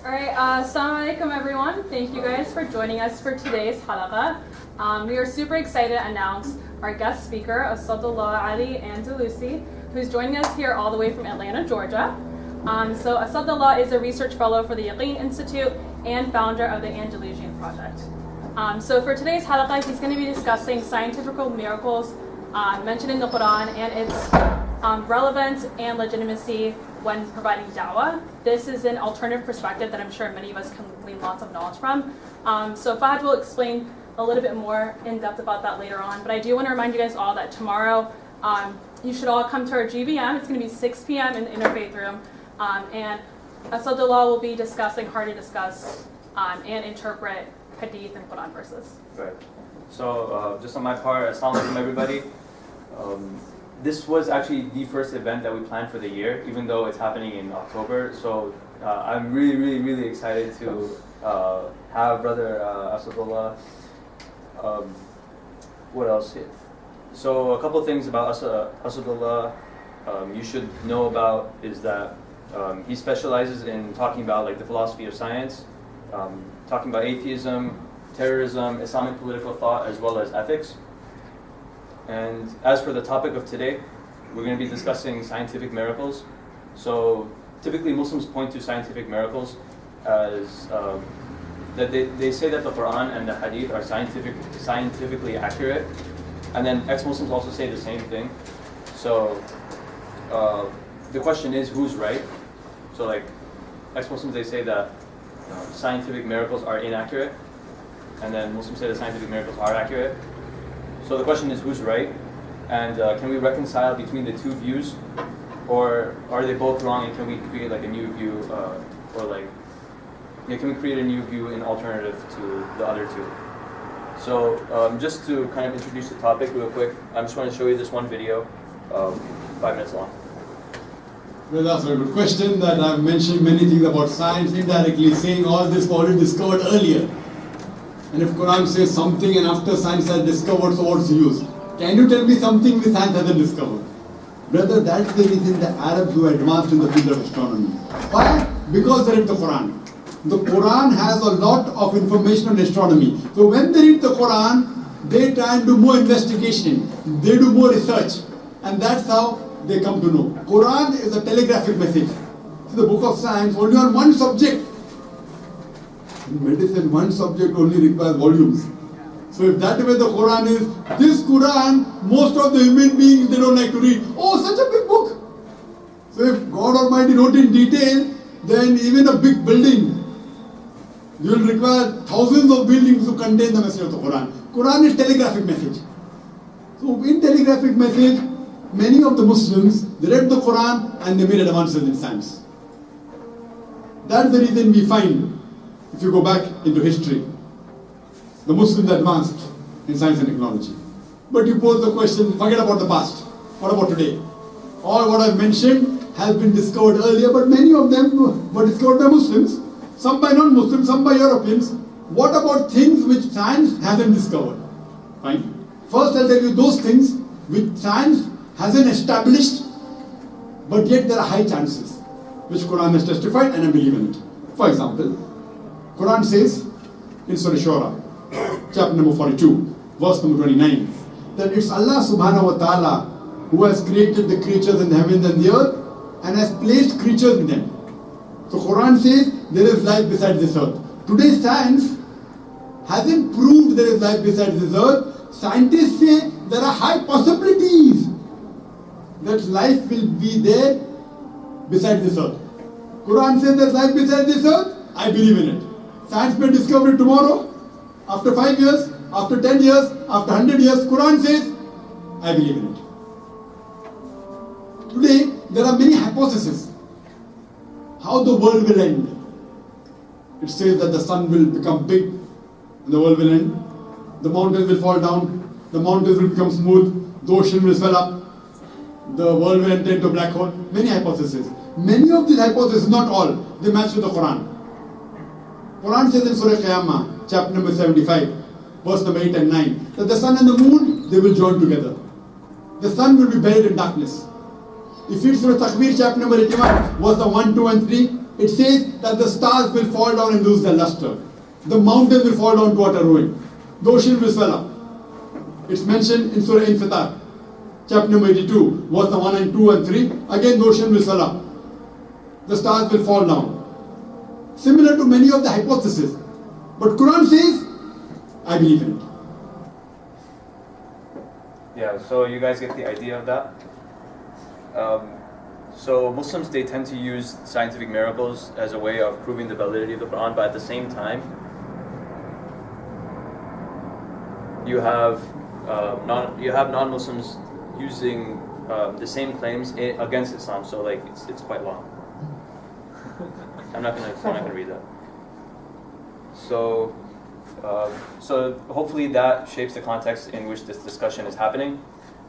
Alright, assalamu alaikum everyone. Thank you guys for joining us for today's halaqa. We are super excited to announce our guest speaker, Asadullah Al-Andalusi, who's joining us here all the way from Atlanta, Georgia. So Asadullah is a research fellow for the Yaqeen Institute and founder of the Andalusian Project. So for today's halaqa, he's going to be discussing scientific miracles mentioned in the Quran and its relevance and legitimacy when providing da'wah. This is an alternative perspective that I'm sure many of us can glean lots of knowledge from. So Fahad will explain a little bit more in depth about that later on. But I do want to remind you guys all that tomorrow you should all come to our GBM. It's going to be 6 p.m. in the interfaith room. And Asadullah will be discussing how to discuss and interpret hadith and Quran verses. Right. So just on my part, assalamu alaikum everybody. This was actually the first event that we planned for the year, even though it's happening in October. So I'm really excited to have Brother Asadullah. What else? So a couple things about Asadullah you should know about is that he specializes in talking about like the philosophy of science, talking about atheism, terrorism, Islamic political thought, as well as ethics. And as for the topic of today, we're going to be discussing scientific miracles. So typically Muslims point to scientific miracles as that they say that the Quran and the Hadith are scientifically accurate. And then ex-Muslims also say the same thing. So the question is, who's right? So like ex-Muslims, they say that scientific miracles are inaccurate. And then Muslims say that scientific miracles are accurate. So the question is, who's right? And can we reconcile between the two views? Or are they both wrong, and can we create like a new view, can we create a new view in alternative to the other two? So just to kind of introduce the topic real quick, I'm just going to show you this one video, 5 minutes long. Well, that's a very good question. That I've mentioned many things about science indirectly, saying all this was already discovered earlier. And if Quran says something and after science has discovered, so what's the use? Can you tell me something the science hasn't discovered? Brother, that's the reason the Arabs were advanced in the field of astronomy. Why? Because they read the Quran. The Quran has a lot of information on astronomy. So when they read the Quran, they try and do more investigation. They do more research. And that's how they come to know. Quran is a telegraphic message. It's the book of science only on one subject. In medicine, one subject only requires volumes. So if that way the Quran is, this Quran, most of the human beings, they don't like to read. Oh, such a big book. So if God Almighty wrote in detail, then even a big building, you will require thousands of buildings to contain the message of the Quran. Quran is telegraphic message. So in telegraphic message, many of the Muslims, they read the Quran and they made advances in science. That's the reason we find, if you go back into history, the Muslims advanced in science and technology. But you pose the question, forget about the past. What about today? All what I've mentioned has been discovered earlier, but many of them were discovered by Muslims, some by non-Muslims, some by Europeans. What about things which science hasn't discovered? Fine. First I'll tell you those things which science hasn't established, but yet there are high chances, which Quran has testified and I believe in it. For example, Quran says in Surah Shura, chapter number 42, verse number 29, that it's Allah subhanahu wa ta'ala who has created the creatures in the heavens and the earth and has placed creatures in them. So Quran says there is life besides this earth. Today science hasn't proved there is life besides this earth. Scientists say there are high possibilities that life will be there besides this earth. Quran says there's life besides this earth. I believe in it. Science may discover it tomorrow, after 5 years, after 10 years, after 100 years. Quran says, I believe in it. Today, there are many hypotheses how the world will end. It says that the sun will become big and the world will end. The mountains will fall down, the mountains will become smooth, the ocean will swell up, the world will enter into a black hole. Many hypotheses. Many of these hypotheses, not all, they match with the Quran. Quran says in Surah Qiyamah, chapter number 75, verse number 8 and 9, that the sun and the moon, they will join together. The sun will be buried in darkness. If it's Surah Takbir, chapter number 81, verse 1, 2, and 3, it says that the stars will fall down and lose their luster. The mountains will fall down to utter ruin. The ocean will swell up. It's mentioned in Surah Infitar, chapter number 82, verse 1 and 2 and 3. Again, the ocean will swell up. The stars will fall down. Similar to many of the hypotheses. But Quran says, I believe in it. Yeah, so you guys get the idea of that? So Muslims, they tend to use scientific miracles as a way of proving the validity of the Quran, but at the same time, you have non-Muslims using the same claims against Islam. So like it's quite long. I'm not gonna read that. So hopefully that shapes the context in which this discussion is happening.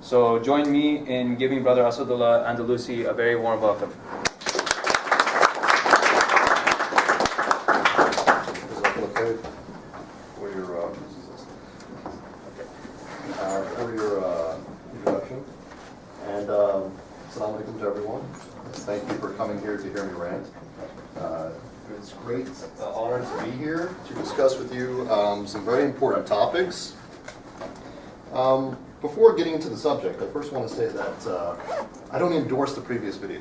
So join me in giving Brother Asadullah Andalusi a very warm welcome. For your introduction. And Assalamu alaikum to everyone. Thank you for coming here to hear me rant. It's a great honor to be here to discuss with you some very important topics. Before getting into the subject, I first want to say that I don't endorse the previous video,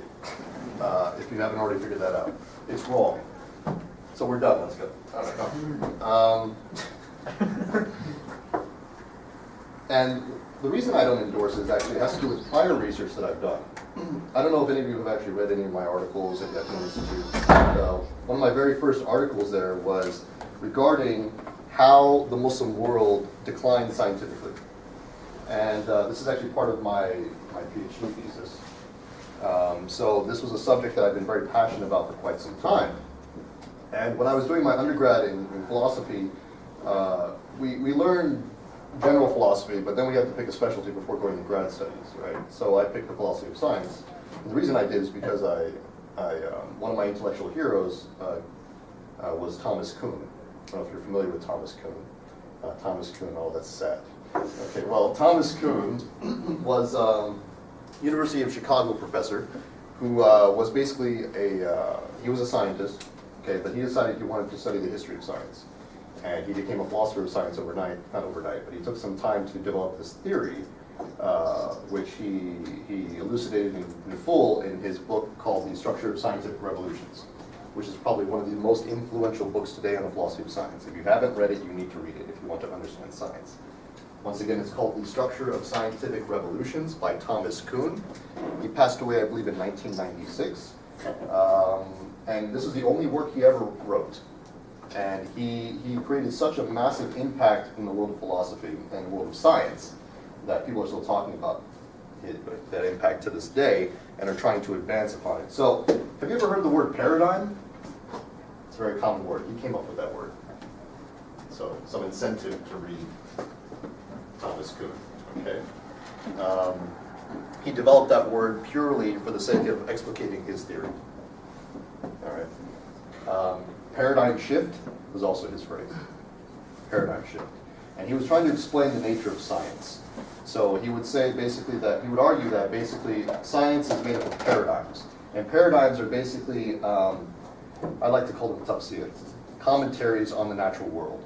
if you haven't already figured that out. It's wrong. So we're done, let's go. And the reason I don't endorse it actually has to do with prior research that I've done. I don't know if any of you have actually read any of my articles at the Al-Andalusi. One of my very first articles there was regarding how the Muslim world declined scientifically. And this is actually part of my PhD thesis. So this was a subject that I've been very passionate about for quite some time. And when I was doing my undergrad in philosophy, we learned general philosophy, but then we had to pick a specialty before going to grad studies, right? So I picked the philosophy of science. And the reason I did is because one of my intellectual heroes was Thomas Kuhn. I don't know if you're familiar with Thomas Kuhn. Thomas Kuhn, oh, that's sad. Okay, well, Thomas Kuhn was University of Chicago professor who was basically he was a scientist, okay, but he decided he wanted to study the history of science. And he became a philosopher of science overnight, not overnight, but he took some time to develop this theory, which he elucidated in full in his book called The Structure of Scientific Revolutions, which is probably one of the most influential books today on the philosophy of science. If you haven't read it, you need to read it if you want to understand science. Once again, it's called The Structure of Scientific Revolutions by Thomas Kuhn. He passed away, I believe, in 1996. And this is the only work he ever wrote. And he created such a massive impact in the world of philosophy and the world of science that people are still talking about that impact to this day and are trying to advance upon it. So, have you ever heard the word paradigm? It's a very common word. He came up with that word. So, some incentive to read Thomas Kuhn. Okay. He developed that word purely for the sake of explicating his theory. All right. Paradigm shift was also his phrase. Paradigm shift. And he was trying to explain the nature of science. So he would say basically that, he would argue that basically science is made up of paradigms. And paradigms are basically, I like to call them tafsir, commentaries on the natural world.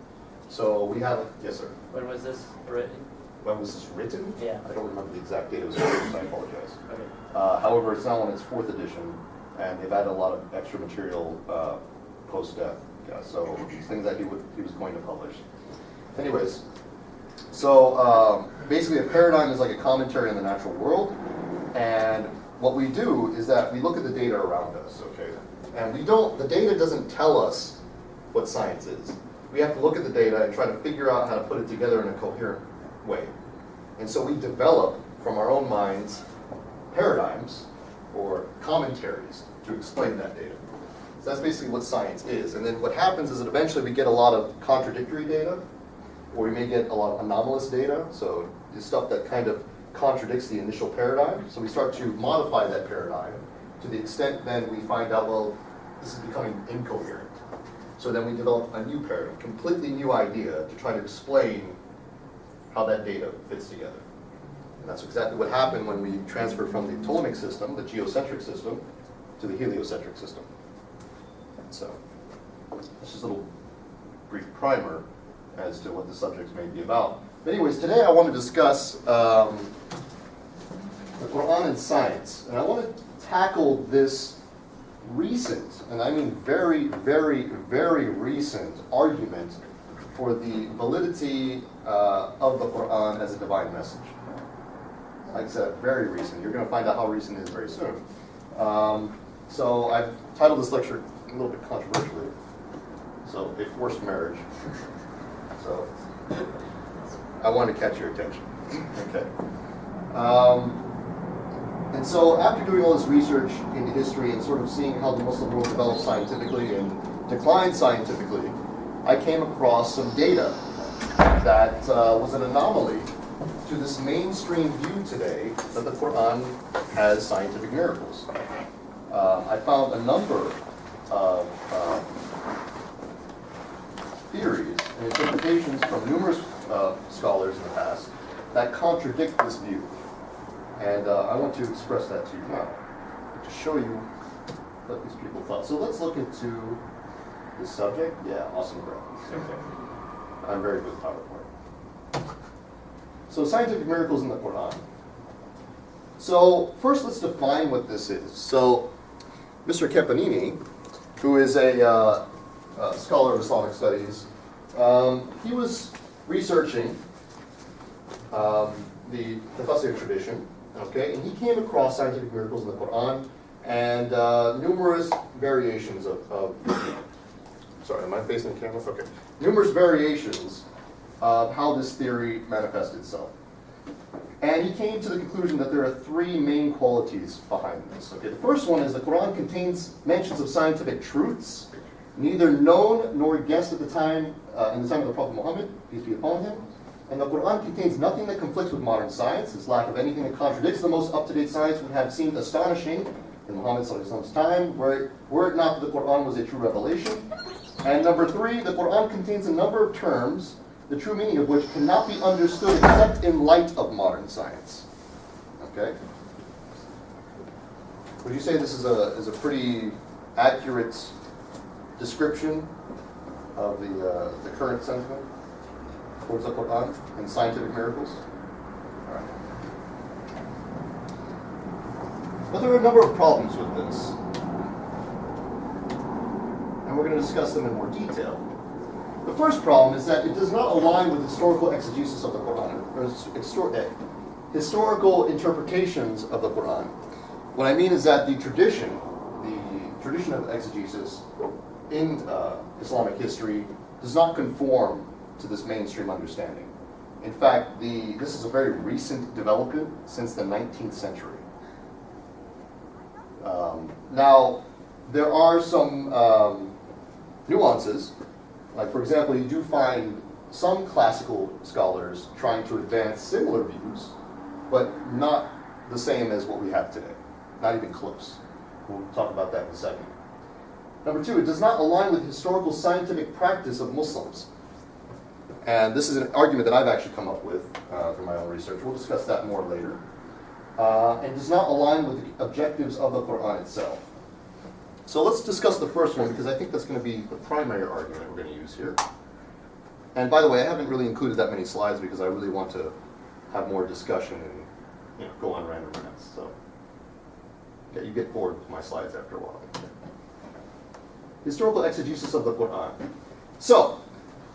So we have, yes sir? When was this written? When was this written? Yeah. I don't remember the exact date, it was written, I apologize. Okay. However, it's now on its 4th edition, and they've added a lot of extra material post-death. Yeah, so things that he was going to publish. Anyways, so basically a paradigm is like a commentary on the natural world, and what we do is that we look at the data around us, okay? And the data doesn't tell us what science is. We have to look at the data and try to figure out how to put it together in a coherent way. And so we develop from our own minds paradigms or commentaries to explain that data. So that's basically what science is. And then what happens is that eventually we get a lot of contradictory data, or we may get a lot of anomalous data, so it's stuff that kind of contradicts the initial paradigm. So we start to modify that paradigm to the extent then we find out, well, this is becoming incoherent. So then we develop a new paradigm, completely new idea to try to explain how that data fits together. And that's exactly what happened when we transferred from the Ptolemaic system, the geocentric system, to the heliocentric system. So, that's just a little brief primer as to what the subjects may be about. But anyways, today I want to discuss the Quran and science. And I want to tackle this recent, and I mean very, very, very recent argument for the validity of the Quran as a divine message. Like I said, very recent. You're going to find out how recent it is very soon. So I've titled this lecture a little bit controversially. So, a forced marriage. So, I want to catch your attention. Okay. And so, after doing all this research into history and sort of seeing how the Muslim world developed scientifically and declined scientifically, I came across some data that was an anomaly to this mainstream view today that the Quran has scientific miracles. I found a number of theories and interpretations from numerous scholars in the past that contradict this view. And I want to express that to you now, to show you what these people thought. So let's look into this subject. Yeah, awesome graphics. Okay. I'm very good at PowerPoint. So scientific miracles in the Quran. So first let's define what this is. So Mr. Kepanini, who is a scholar of Islamic studies, he was researching the Tafsir tradition, okay, and he came across scientific miracles in the Quran and numerous variations of sorry, am I facing the camera? Okay. Numerous variations of how this theory manifests itself. And he came to the conclusion that there are three main qualities behind this. Okay, the first one is the Quran contains mentions of scientific truths, neither known nor guessed at the time, in the time of the Prophet Muhammad, peace be upon him. And the Quran contains nothing that conflicts with modern science. Its lack of anything that contradicts the most up-to-date science would have seemed astonishing in Muhammad's time, were it not that the Quran was a true revelation. And number three, the Quran contains a number of terms, the true meaning of which cannot be understood except in light of modern science. Okay? Would you say this is a pretty accurate description of the current sentiment towards the Quran and scientific miracles? All right. But there are a number of problems with this, and we're going to discuss them in more detail. The first problem is that it does not align with historical exegesis of the Quran, or historical interpretations of the Quran. What I mean is that the tradition of exegesis in Islamic history does not conform to this mainstream understanding. In fact, this is a very recent development since the 19th century. Now, there are some nuances. Like, for example, you do find some classical scholars trying to advance similar views, but not the same as what we have today. Not even close. We'll talk about that in a second. Number two, it does not align with historical scientific practice of Muslims. And this is an argument that I've actually come up with through my own research. We'll discuss that more later. And does not align with the objectives of the Quran itself. So let's discuss the first one, because I think that's going to be the primary argument we're going to use here. And by the way, I haven't really included that many slides because I really want to have more discussion and go on random rants. So yeah, you get bored with my slides after a while. Historical exegesis of the Quran. So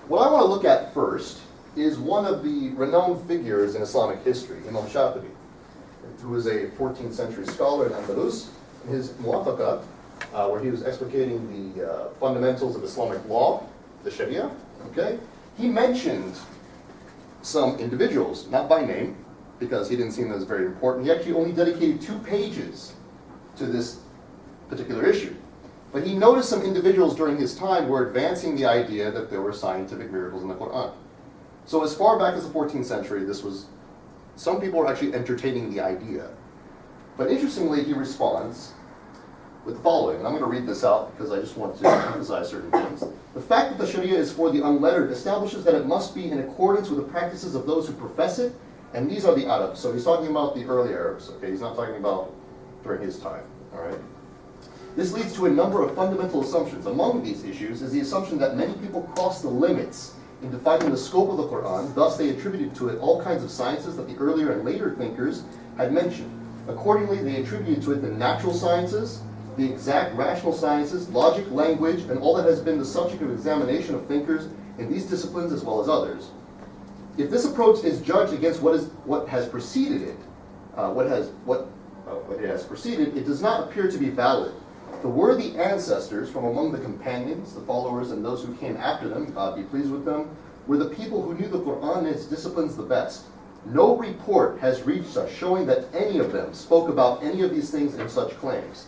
what I want to look at first is one of the renowned figures in Islamic history, Imam Shatibi, who is a 14th century scholar in Al-Andalusi. His Muwafaqa, where he was explicating the fundamentals of Islamic law, the Sharia, okay? He mentioned some individuals, not by name, because he didn't see them as very important. He actually only dedicated 2 pages to this particular issue. But he noticed some individuals during his time were advancing the idea that there were scientific miracles in the Quran. So as far back as the 14th century, some people were actually entertaining the idea. But interestingly, he responds with the following, and I'm going to read this out because I just want to emphasize certain things. The fact that the Sharia is for the unlettered establishes that it must be in accordance with the practices of those who profess it, And these are the Arabs. So he's talking about the early Arabs, okay? He's not talking about during his time, all right? This leads to a number of fundamental assumptions. Among these issues is the assumption that many people cross the limits in defining the scope of the Quran. Thus, they attributed to it all kinds of sciences that the earlier and later thinkers had mentioned. Accordingly, they attributed to it the natural sciences, the exact rational sciences, logic, language, and all that has been the subject of examination of thinkers in these disciplines as well as others. If this approach is judged against what has preceded it, it does not appear to be valid. The worthy ancestors from among the companions, the followers, and those who came after them, God be pleased with them, were the people who knew the Quran and its disciplines the best. No report has reached us showing that any of them spoke about any of these things in such claims.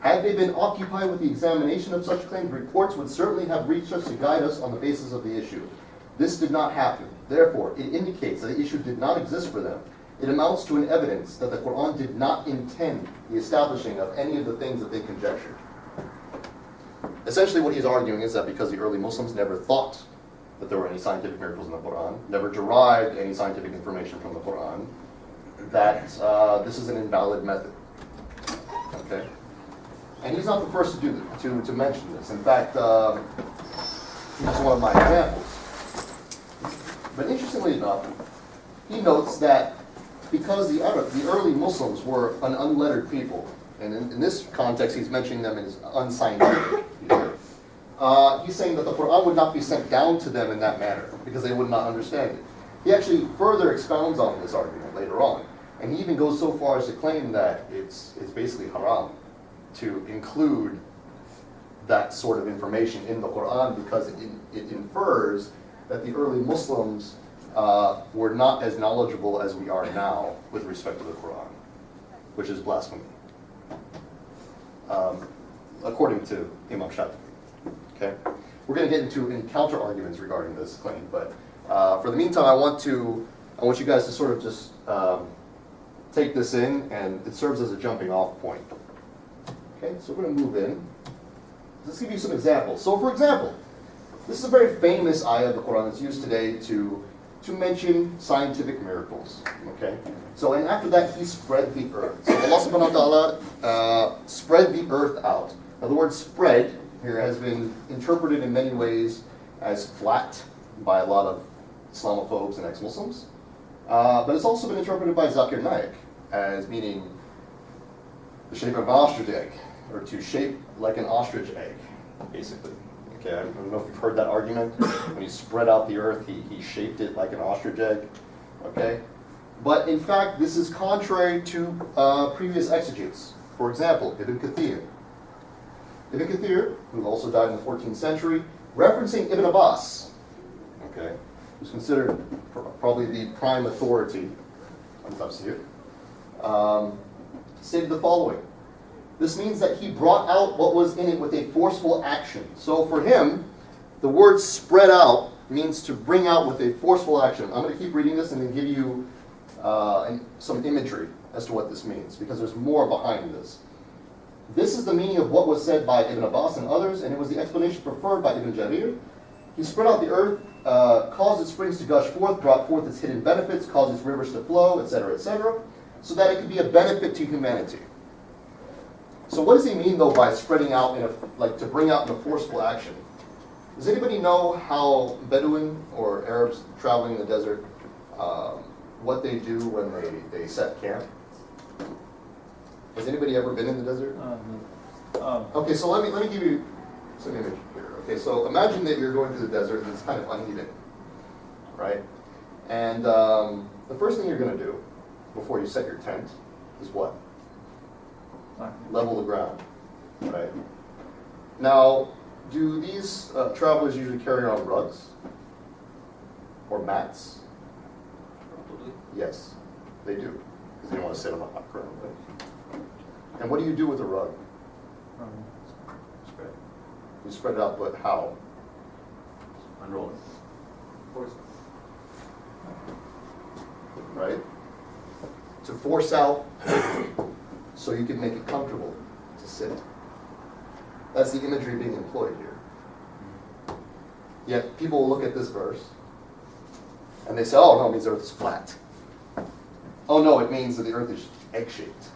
Had they been occupied with the examination of such claims, reports would certainly have reached us to guide us on the basis of the issue. This did not happen. Therefore, it indicates that the issue did not exist for them. It amounts to an evidence that the Quran did not intend the establishing of any of the things that they conjectured. Essentially what he's arguing is that because the early Muslims never thought that there were any scientific miracles in the Quran, never derived any scientific information from the Quran, that this is an invalid method. Okay? And he's not the first to mention this. In fact, he's one of my examples. But interestingly enough, he notes that because the early Muslims were an unlettered people, and in this context he's mentioning them as unscientific, he's saying that the Quran would not be sent down to them in that manner because they would not understand it. He actually further expounds on this argument later on, and he even goes so far as to claim that it's basically haram to include that sort of information in the Quran because it infers that the early Muslims were not as knowledgeable as we are now with respect to the Quran, which is blasphemy, according to Imam Shafi'i. Okay, we're going to get into counter arguments regarding this claim, but for the meantime, I want you guys to sort of just take this in, and it serves as a jumping off point. Okay, so we're going to move in. Let's give you some examples. So, for example, this is a very famous ayah of the Quran that's used today to mention scientific miracles. Okay? So, and after that, he spread the earth. So Allah subhanahu wa ta'ala spread the earth out. Now, the word spread here has been interpreted in many ways as flat by a lot of Islamophobes and ex-Muslims. But it's also been interpreted by Zakir Naik as meaning the shape of an ostrich egg, or to shape like an ostrich egg, basically. Okay, I don't know if you've heard that argument. When he spread out the earth, he shaped it like an ostrich egg. Okay? But in fact, this is contrary to previous exegetes. For example, Ibn Kathir. Ibn Kathir, who also died in the 14th century, referencing Ibn Abbas, okay, who's considered probably the prime authority on tafsir, stated the following. This means that he brought out what was in it with a forceful action. So for him, the word spread out means to bring out with a forceful action. I'm going to keep reading this and then give you some imagery as to what this means, because there's more behind this. This is the meaning of what was said by Ibn Abbas and others, and it was the explanation preferred by Ibn Jarir. He spread out the earth, caused its springs to gush forth, brought forth its hidden benefits, caused its rivers to flow, etc., so that it could be a benefit to humanity. So what does he mean, though, by spreading out, to bring out in a forceful action? Does anybody know how Bedouin or Arabs traveling in the desert, what they do when they set camp? Has anybody ever been in the desert? Okay, so let me give you some image here. Okay, so imagine that you're going through the desert and it's kind of uneven, right? And the first thing you're going to do before you set your tent is what? Level the ground, right? Now, do these travelers usually carry on rugs or mats? Probably. Yes, they do, because they don't want to sit on the hot ground, right? And what do you do with a rug? Spread. You spread it out, but how? Unroll it. Force. Right? To force out so you can make it comfortable to sit. That's the imagery being employed here. Yet people will look at this verse and they say, oh no, it means the earth is flat. Oh no, it means that the earth is egg-shaped.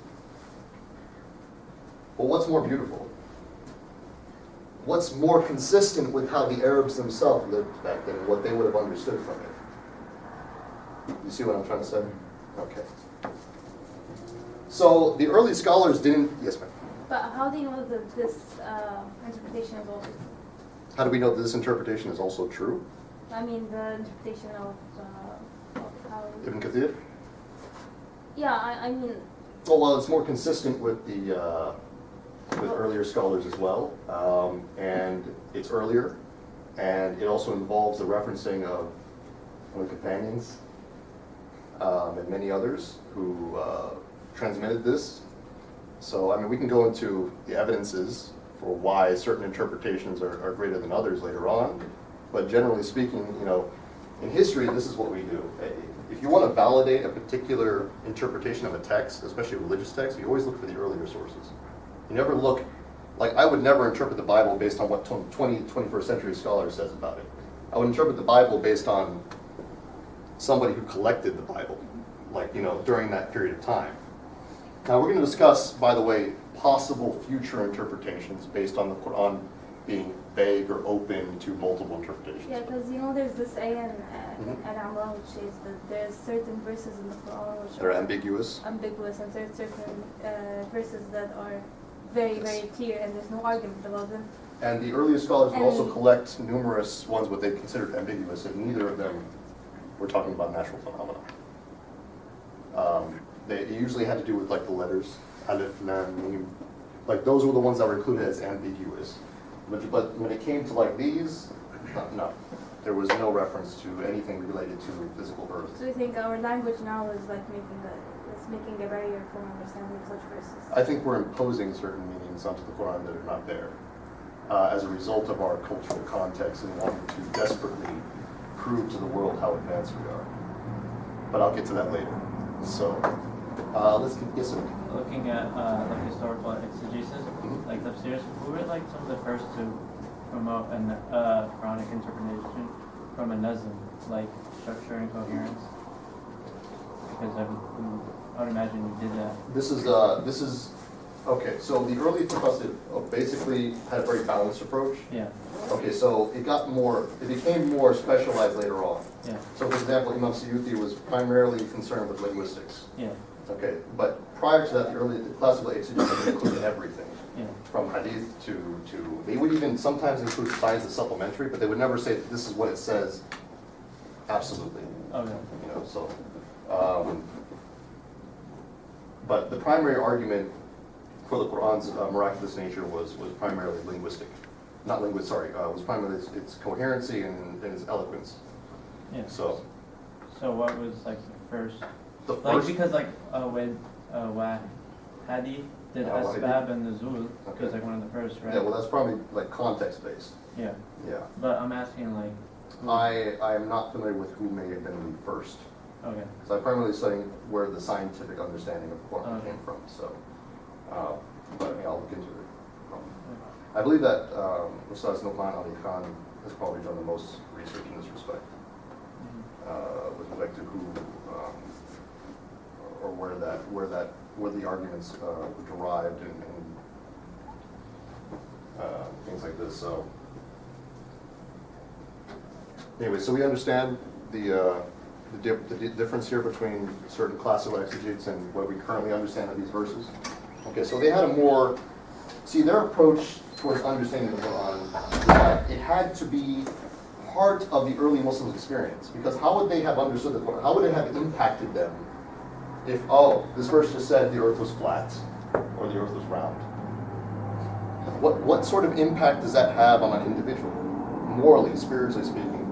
Well, what's more beautiful? What's more consistent with how the Arabs themselves lived back then and what they would have understood from it? You see what I'm trying to say? Okay. So the early scholars didn't, yes ma'am? But how do you know that this interpretation is also true? How do we know that this interpretation is also true? I mean, the interpretation of how... Ibn Kathir? Yeah, I mean... Oh, well, it's more consistent with the with earlier scholars as well, and it's earlier, and it also involves the referencing of one of the companions and many others who transmitted this. So, I mean, we can go into the evidences for why certain interpretations are greater than others later on, but generally speaking, you know, in history, this is what we do. If you want to validate a particular interpretation of a text, especially a religious text, you always look for the earlier sources. You never look, like I would never interpret the Bible based on what 21st century scholar says about it. I would interpret the Bible based on somebody who collected the Bible, like, you know, during that period of time. Now we're going to discuss, by the way, possible future interpretations based on the Quran being vague or open to multiple interpretations. Yeah, because, you know, there's this ayah in Al-Andalusi which says that there's certain verses in the Quran which They're ambiguous. and there's certain verses that are very, very clear and there's no argument about them. And the earliest scholars would also And- collect numerous ones what they considered ambiguous, and neither of them were talking about natural phenomena. They usually had to do with like the letters, alif, lam, mim. Like those were the ones that were included as ambiguous. But when it came to like these, no. There was no reference to anything related to physical earth. So you think our language now is like making a barrier for understanding such verses? I think we're imposing certain meanings onto the Quran that are not there as a result of our cultural context and wanting to desperately prove to the world how advanced we are. But I'll get to that later. So let's get, yes sir. Looking at like historical exegesis, like upstairs, who were like some of the first to promote an Quranic interpretation from a nazm, like structure and coherence? Because I would imagine you did that. This is okay. So the early Tafsir basically had a very balanced approach. Yeah. Okay, so it became more specialized later on. Yeah. So for example, Imam Suyuti was primarily concerned with linguistics. Yeah. Okay, but prior to that, the classical exegesis included everything. Yeah. From hadith to they would even sometimes include science as supplementary, but they would never say that this is what it says absolutely. Okay. You know, so but the primary argument for the Quran's miraculous nature was primarily linguistic. Not linguistic, sorry, was primarily its coherency and its eloquence. Yeah. So what was like the first? the Like first because like with Hadi did Wahidi. Asbab and Nuzul, Okay. was like one of the first, right? yeah, well that's probably like context based. Yeah. Yeah. But I'm asking like. I am not familiar with who may have been the first. Okay. Because I'm primarily studying where the scientific understanding of Quran Okay. came from. So, but yeah, I'll look into it. I believe that Ustaz Nu'man Ali Khan has probably done the most research in this respect, with respect to who or where the arguments were derived and things like this. So, anyway, so we understand the difference here between certain classical exegetes and what we currently understand of these verses. Okay, so they had a more, their approach towards understanding the Quran was that it had to be part of the early Muslim experience, because how would they have understood the Quran? How would it have impacted them if, this verse just said the earth was flat or the earth was round? What sort of impact does that have on an individual, morally, spiritually speaking?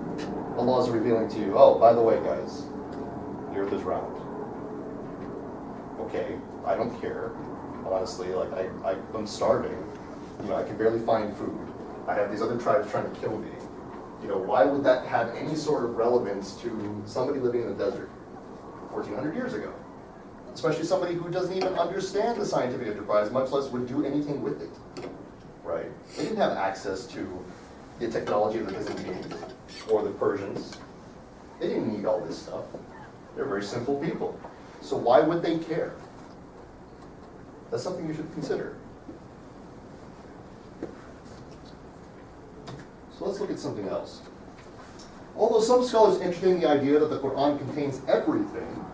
Allah is revealing to you, by the way, guys, the earth is round. Okay, I don't care. Honestly, like I'm starving. You know, I can barely find food. I have these other tribes trying to kill me. You know, why would that have any sort of relevance to somebody living in the desert 1,400 years ago? Especially somebody who doesn't even understand the scientific enterprise, much less would do anything with it. Right? They didn't have access to the technology of the Byzantines or the Persians. They didn't need all this stuff. They're very simple people. So why would they care? That's something you should consider. So let's look at something else. Although some scholars entertain the idea that the Quran contains everything,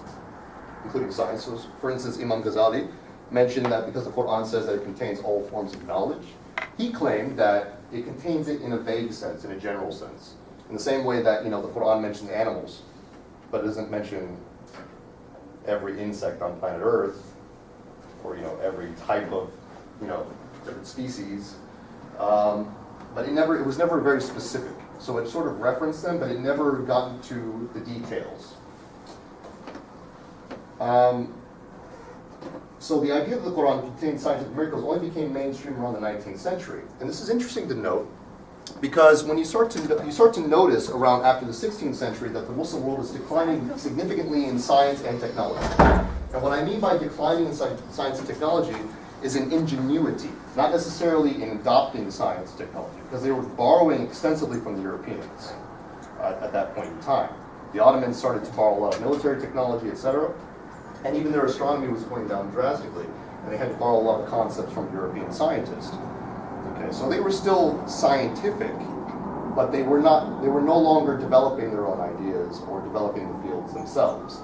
including science, so for instance, Imam Ghazali mentioned that because the Quran says that it contains all forms of knowledge, he claimed that it contains it in a vague sense, in a general sense. In the same way that, the Quran mentions animals, but it doesn't mention every insect on planet Earth, or, every type of, different species. But it was never very specific. So it sort of referenced them, but it never got into the details. So the idea that the Quran contains scientific miracles only became mainstream around the 19th century. And this is interesting to note, because when you start to notice around after the 16th century that the Muslim world is declining significantly in science and technology. And what I mean by declining in science and technology is in ingenuity, not necessarily in adopting science and technology, because they were borrowing extensively from the Europeans at that point in time. The Ottomans started to borrow a lot of military technology, etc., and even their astronomy was going down drastically, and they had to borrow a lot of concepts from European scientists. Okay, so they were still scientific, but they were no longer developing their own ideas or developing the fields themselves.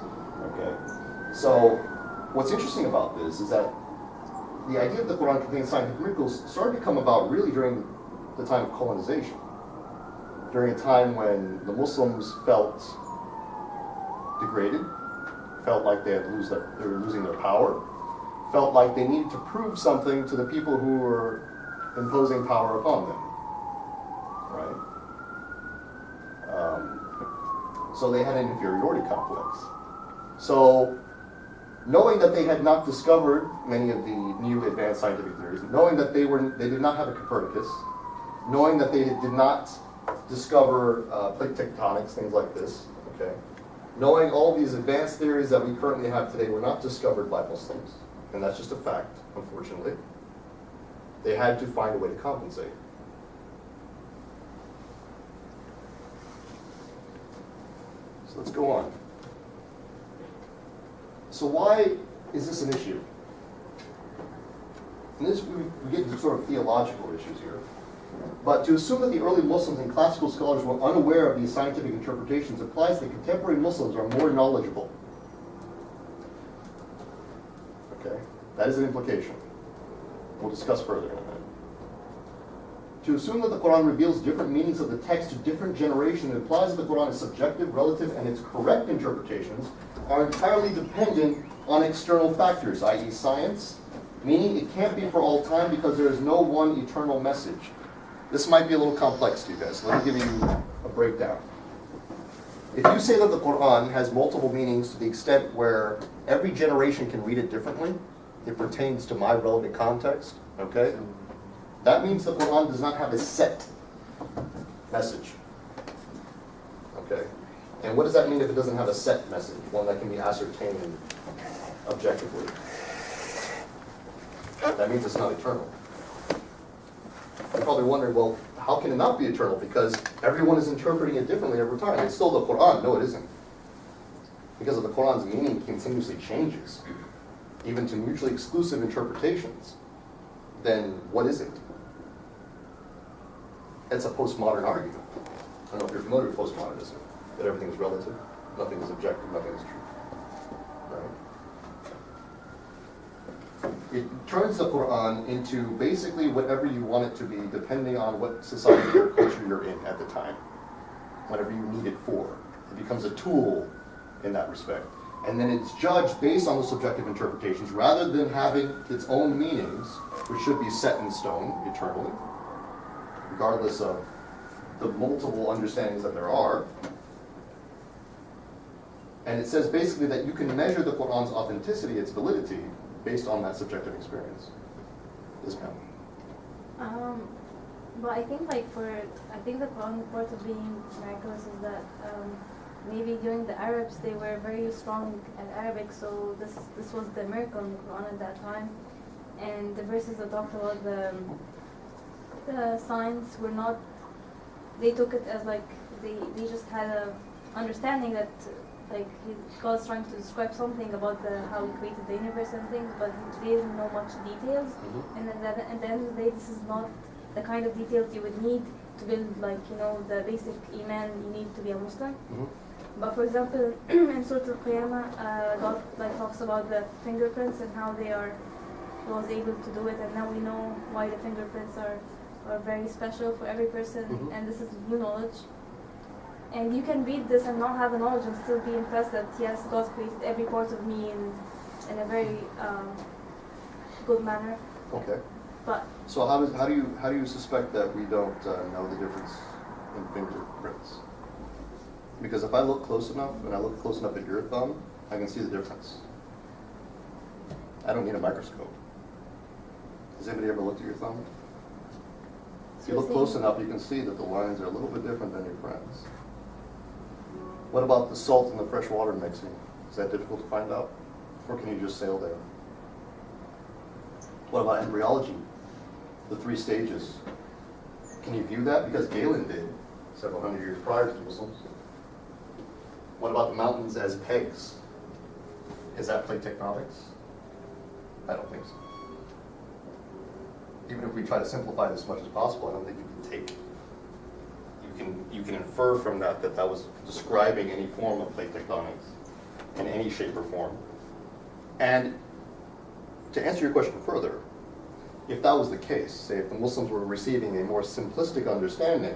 Okay, so what's interesting about this is that the idea that the Quran contains scientific miracles started to come about really during the time of colonization, during a time when the Muslims felt degraded, felt like they were losing their power, felt like they needed to prove something to the people who were imposing power upon them, right? So they had an inferiority complex. So knowing that they had not discovered many of the new advanced scientific theories, knowing that they did not have a Copernicus, knowing that they did not discover plate tectonics, things like this, okay? Knowing all these advanced theories that we currently have today were not discovered by Muslims, and that's just a fact, unfortunately. They had to find a way to compensate. So let's go on. So why is this an issue? And this, we get into sort of theological issues here. But to assume that the early Muslims and classical scholars were unaware of these scientific interpretations implies that contemporary Muslims are more knowledgeable. Okay, that is an implication. We'll discuss further in a minute. To assume that the Quran reveals different meanings of the text to different generations implies that the Quran is subjective, relative, and its correct interpretations are entirely dependent on external factors, i.e. science, meaning it can't be for all time because there is no one eternal message. This might be a little complex to you guys, so let me give you a breakdown. If you say that the Quran has multiple meanings to the extent where every generation can read it differently, it pertains to my relevant context, okay? That means the Quran does not have a set message, okay? And what does that mean if it doesn't have a set message, one that can be ascertained objectively? That means it's not eternal. You're probably wondering, well, how can it not be eternal? Because everyone is interpreting it differently every time. It's still the Quran. No, it isn't. Because of the Quran's meaning continuously changes, even to mutually exclusive interpretations. Then what is it? It's a postmodern argument. I don't know if you're familiar with postmodernism, that everything is relative, nothing is objective, nothing is true. Right? It turns the Quran into basically whatever you want it to be, depending on what society or culture you're in at the time, whatever you need it for. It becomes a tool in that respect. And then it's judged based on the subjective interpretations rather than having its own meanings, which should be set in stone eternally, regardless of the multiple understandings that there are. And it says basically that you can measure the Quran's authenticity, its validity, based on that subjective experience. Yes, ma'am. But I think the Quran part of being miraculous is that maybe during the Arabs they were very strong at Arabic, so this was the miracle in the Quran at that time. And the verses that talked about the signs were not, they took it as like they just had a understanding that like God's trying to describe something about how He created the universe and things, but He didn't know much details. And at the end of the day, this is not the kind of details you would need to build, like, you know, the basic iman you need to be a Muslim. But for example, in Surah Al-Qiyamah, God like talks about the fingerprints and how He was able to do it, and now we know why the fingerprints are very special for every person, and this is new knowledge. And you can read this and not have the knowledge and still be impressed that yes, God created every part of me in a very good manner. Okay. But So how do you suspect that we don't know the difference in fingerprints? Because if I look close enough and I look close enough at your thumb, I can see the difference. I don't need a microscope. Has anybody ever looked at your thumb? If you look close enough, you can see that the lines are a little bit different than your friends. What about the salt and the fresh water mixing? Is that difficult to find out? Or can you just sail there? What about embryology? The 3 stages. Can you view that? Because Galen did several hundred years prior to the Muslims. What about the mountains as pegs? Is that plate tectonics? I don't think so. Even if we try to simplify this as much as possible, I don't think you can take. You can infer from that was describing any form of plate tectonics in any shape or form. And to answer your question further, if that was the case, say if the Muslims were receiving a more simplistic understanding,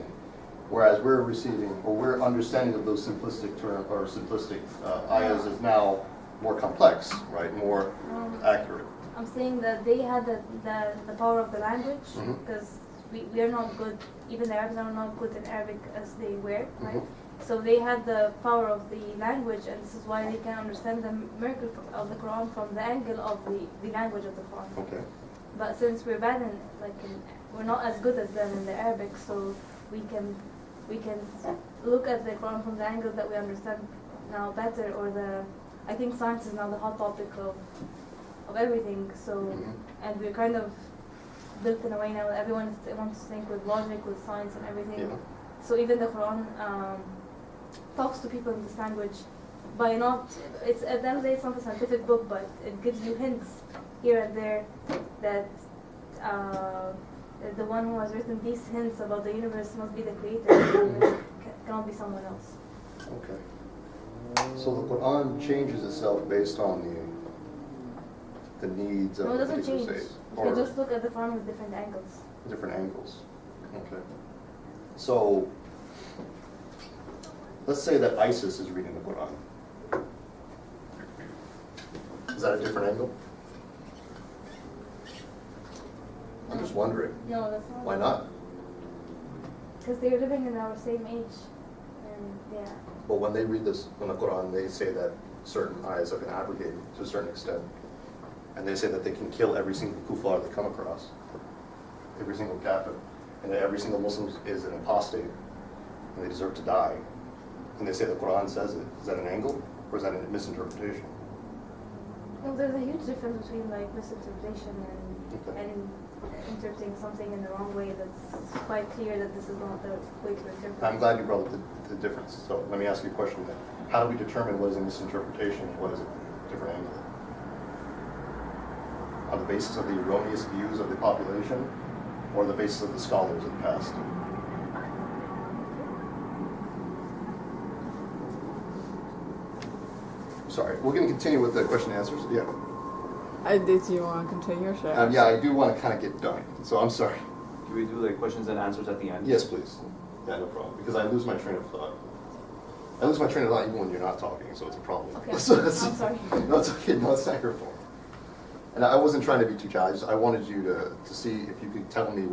whereas we're understanding of those simplistic terms or simplistic ayahs is now more complex, right? More accurate. I'm saying that they had the power of the language, because we are not good, even the Arabs are not good in Arabic as they were, right? So they had the power of the language, and this is why they can understand the miracle of the Quran from the angle of the language of the Quran. Okay. But since we're bad we're not as good as them in the Arabic, so we can look at the Quran from the angle that we understand now better, or I think science is now the hot topic of everything. So and we're kind of built in a way now that everyone wants to think with logic, with science and everything. Yeah. So even the Quran talks to people in this language by it's at the end of the day it's not a scientific book, but it gives you hints here and there that the one who has written these hints about the universe must be the creator, cannot be someone else. Okay. So the Quran changes itself based on the needs of No, it the doesn't particular change. state. You just look at the Quran with different angles. Different angles. Okay. So let's say that ISIS is reading the Quran. Is that a different angle? I'm just wondering. No, that's not. Why not? Because they're living in our same age, and yeah. Well, when they read this in the Quran, they say that certain ayahs have been abrogated to a certain extent. And they say that they can kill every single kuffar they come across, every single kafir, and that every single Muslim is an apostate, and they deserve to die. And they say the Quran says it. Is that an angle, or is that a misinterpretation? Well, there's a huge difference between like misinterpretation and interpreting something in the wrong way. That's quite clear that this is not the way to interpret. I'm glad you brought up the difference. So let me ask you a question then. How do we determine what is a misinterpretation and what is a different angle? On the basis of the erroneous views of the population, or the basis of the scholars of the past? Sorry, we're going to continue with the question and answers. Yeah. Did you want to continue or should I? Yeah, I do want to kind of get done, so I'm sorry. Can we do like questions and answers at the end? Yes, please. Yeah, no problem. Because I lose my train of thought. I lose my train of thought even when you're not talking, so it's a problem. Okay, So I'm sorry. No, it's okay. No, it's not your fault. And I wasn't trying to be too challenged. I wanted you to see if you could tell me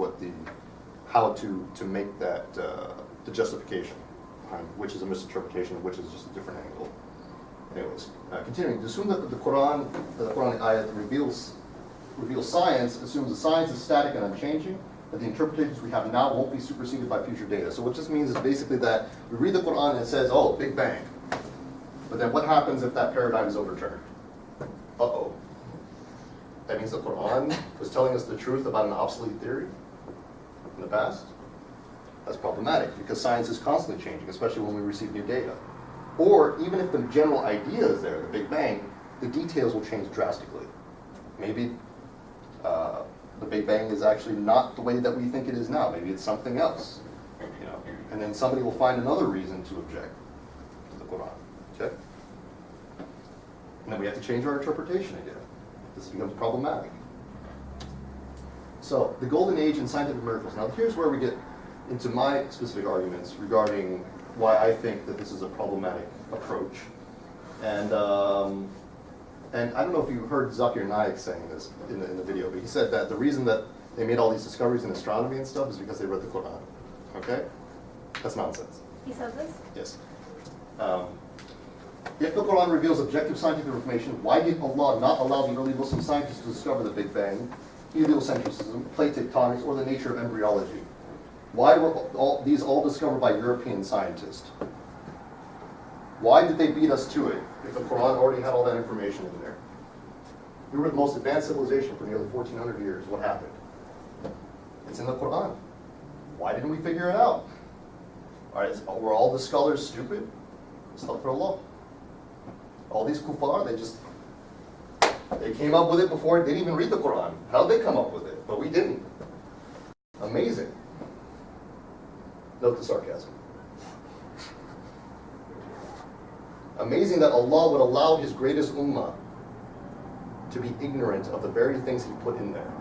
how to make that the justification behind which is a misinterpretation and which is just a different angle. Anyways, continuing. Assume that the Quranic ayat that reveals science assumes the science is static and unchanging, that the interpretations we have now won't be superseded by future data. So what this means is basically that we read the Quran and it says, oh, Big Bang. But then what happens if that paradigm is overturned? Uh-oh. That means the Quran was telling us the truth about an obsolete theory in the past? That's problematic because science is constantly changing, especially when we receive new data. Or even if the general idea is there, the Big Bang, the details will change drastically. Maybe the Big Bang is actually not the way that we think it is now. Maybe it's something else. And then somebody will find another reason to object to the Quran. Okay? And then we have to change our interpretation again. This becomes problematic. So, the golden age in scientific miracles. Now, here's where we get into my specific arguments regarding why I think that this is a problematic approach. And I don't know if you heard Zakir Naik saying this in the video, but he said that the reason that they made all these discoveries in astronomy and stuff is because they read the Quran. Okay? That's nonsense. He said this? Yes. If the Quran reveals objective scientific information, why did Allah not allow the early Muslim scientists to discover the Big Bang, heliocentrism, plate tectonics, or the nature of embryology? Why were these all discovered by European scientists? Why did they beat us to it if the Quran already had all that information in there? We were the most advanced civilization for nearly 1,400 years. What happened? It's in the Quran. Why didn't we figure it out? All right, were all the scholars stupid? Astaghfirullah. All these kuffar, they came up with it before they didn't even read the Quran. How'd they come up with it? But we didn't. Amazing. Note the sarcasm. Amazing that Allah would allow His greatest ummah to be ignorant of the very things He put in there.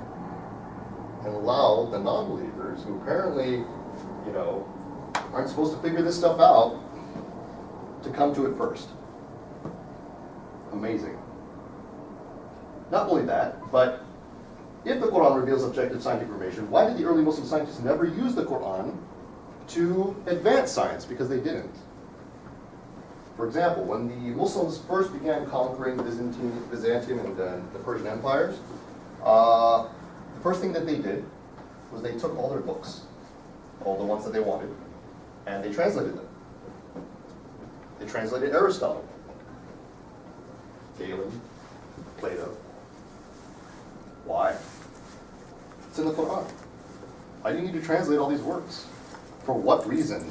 And allow the non-believers, who apparently, aren't supposed to figure this stuff out, to come to it first. Amazing. Not only that, but if the Quran reveals objective scientific information, why did the early Muslim scientists never use the Quran to advance science? Because they didn't. For example, when the Muslims first began conquering Byzantium and the Persian empires, the first thing that they did was they took all their books, all the ones that they wanted, and they translated them. They translated Aristotle, Galen, Plato. Why? It's in the Quran. Why do you need to translate all these works? For what reason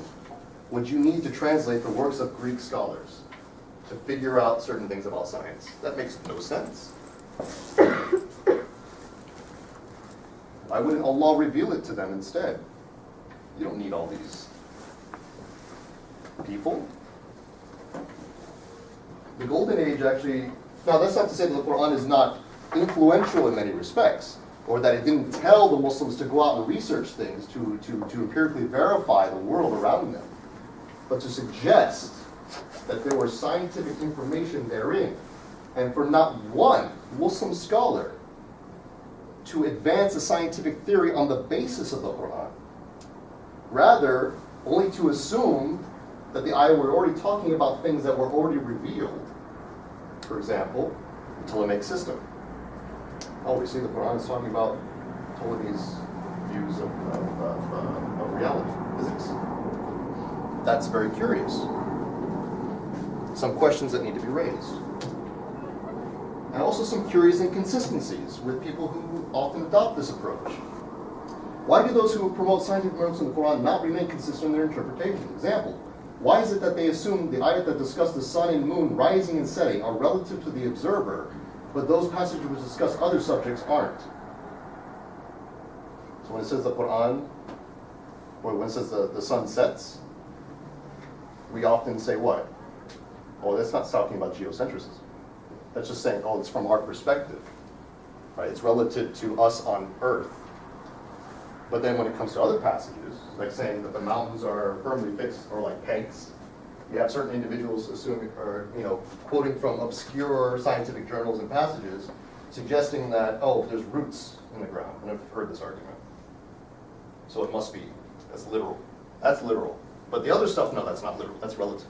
would you need to translate the works of Greek scholars to figure out certain things about science? That makes no sense. Why wouldn't Allah reveal it to them instead? You don't need all these people. The Golden Age actually, now that's not to say that the Quran is not influential in many respects, or that it didn't tell the Muslims to go out and research things to empirically verify the world around them, but to suggest that there was scientific information therein, and for not one Muslim scholar to advance a scientific theory on the basis of the Quran. Rather, only to assume that the ayah were already talking about things that were already revealed. For example, the Ptolemaic system. Oh, we see the Quran is talking about Ptolemy's views of reality, physics. That's very curious. Some questions that need to be raised. And also some curious inconsistencies with people who often adopt this approach. Why do those who promote scientific miracles in the Quran not remain consistent in their interpretation? Example, why is it that they assume the ayat that discuss the sun and moon rising and setting are relative to the observer, but those passages which discuss other subjects aren't? So when it says the Quran, or when it says the sun sets, we often say what? Oh, that's not talking about geocentrism. That's just saying, oh, it's from our perspective. Right? It's relative to us on Earth. But then when it comes to other passages, like saying that the mountains are firmly fixed, or like pegs, you have certain individuals assuming, or quoting from obscure scientific journals and passages, suggesting that, oh, there's roots in the ground. And I've heard this argument. So it must be, that's literal. That's literal. But the other stuff, no, that's not literal. That's relative.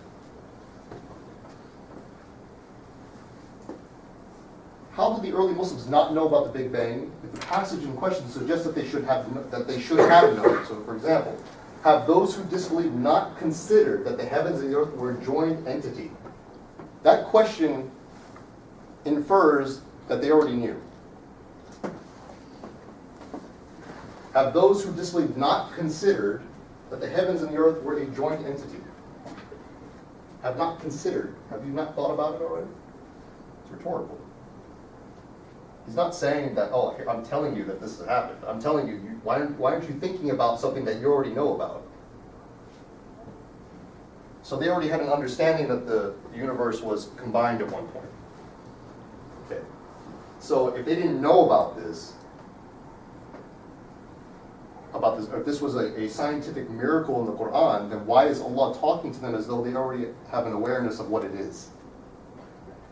How did the early Muslims not know about the Big Bang if the passage in question suggests that they should have known? So, for example, have those who disbelieve not considered that the heavens and the earth were a joined entity? That question infers that they already knew. Have those who disbelieve not considered that the heavens and the earth were a joint entity? have not considered? Have you not thought about it already? It's rhetorical. He's not saying that, oh, I'm telling you that this has happened. I'm telling you, why aren't you thinking about something that you already know about? So they already had an understanding that the universe was combined at one point. Okay. So if they didn't know about this, if this was a scientific miracle in the Quran, then why is Allah talking to them as though they already have an awareness of what it is?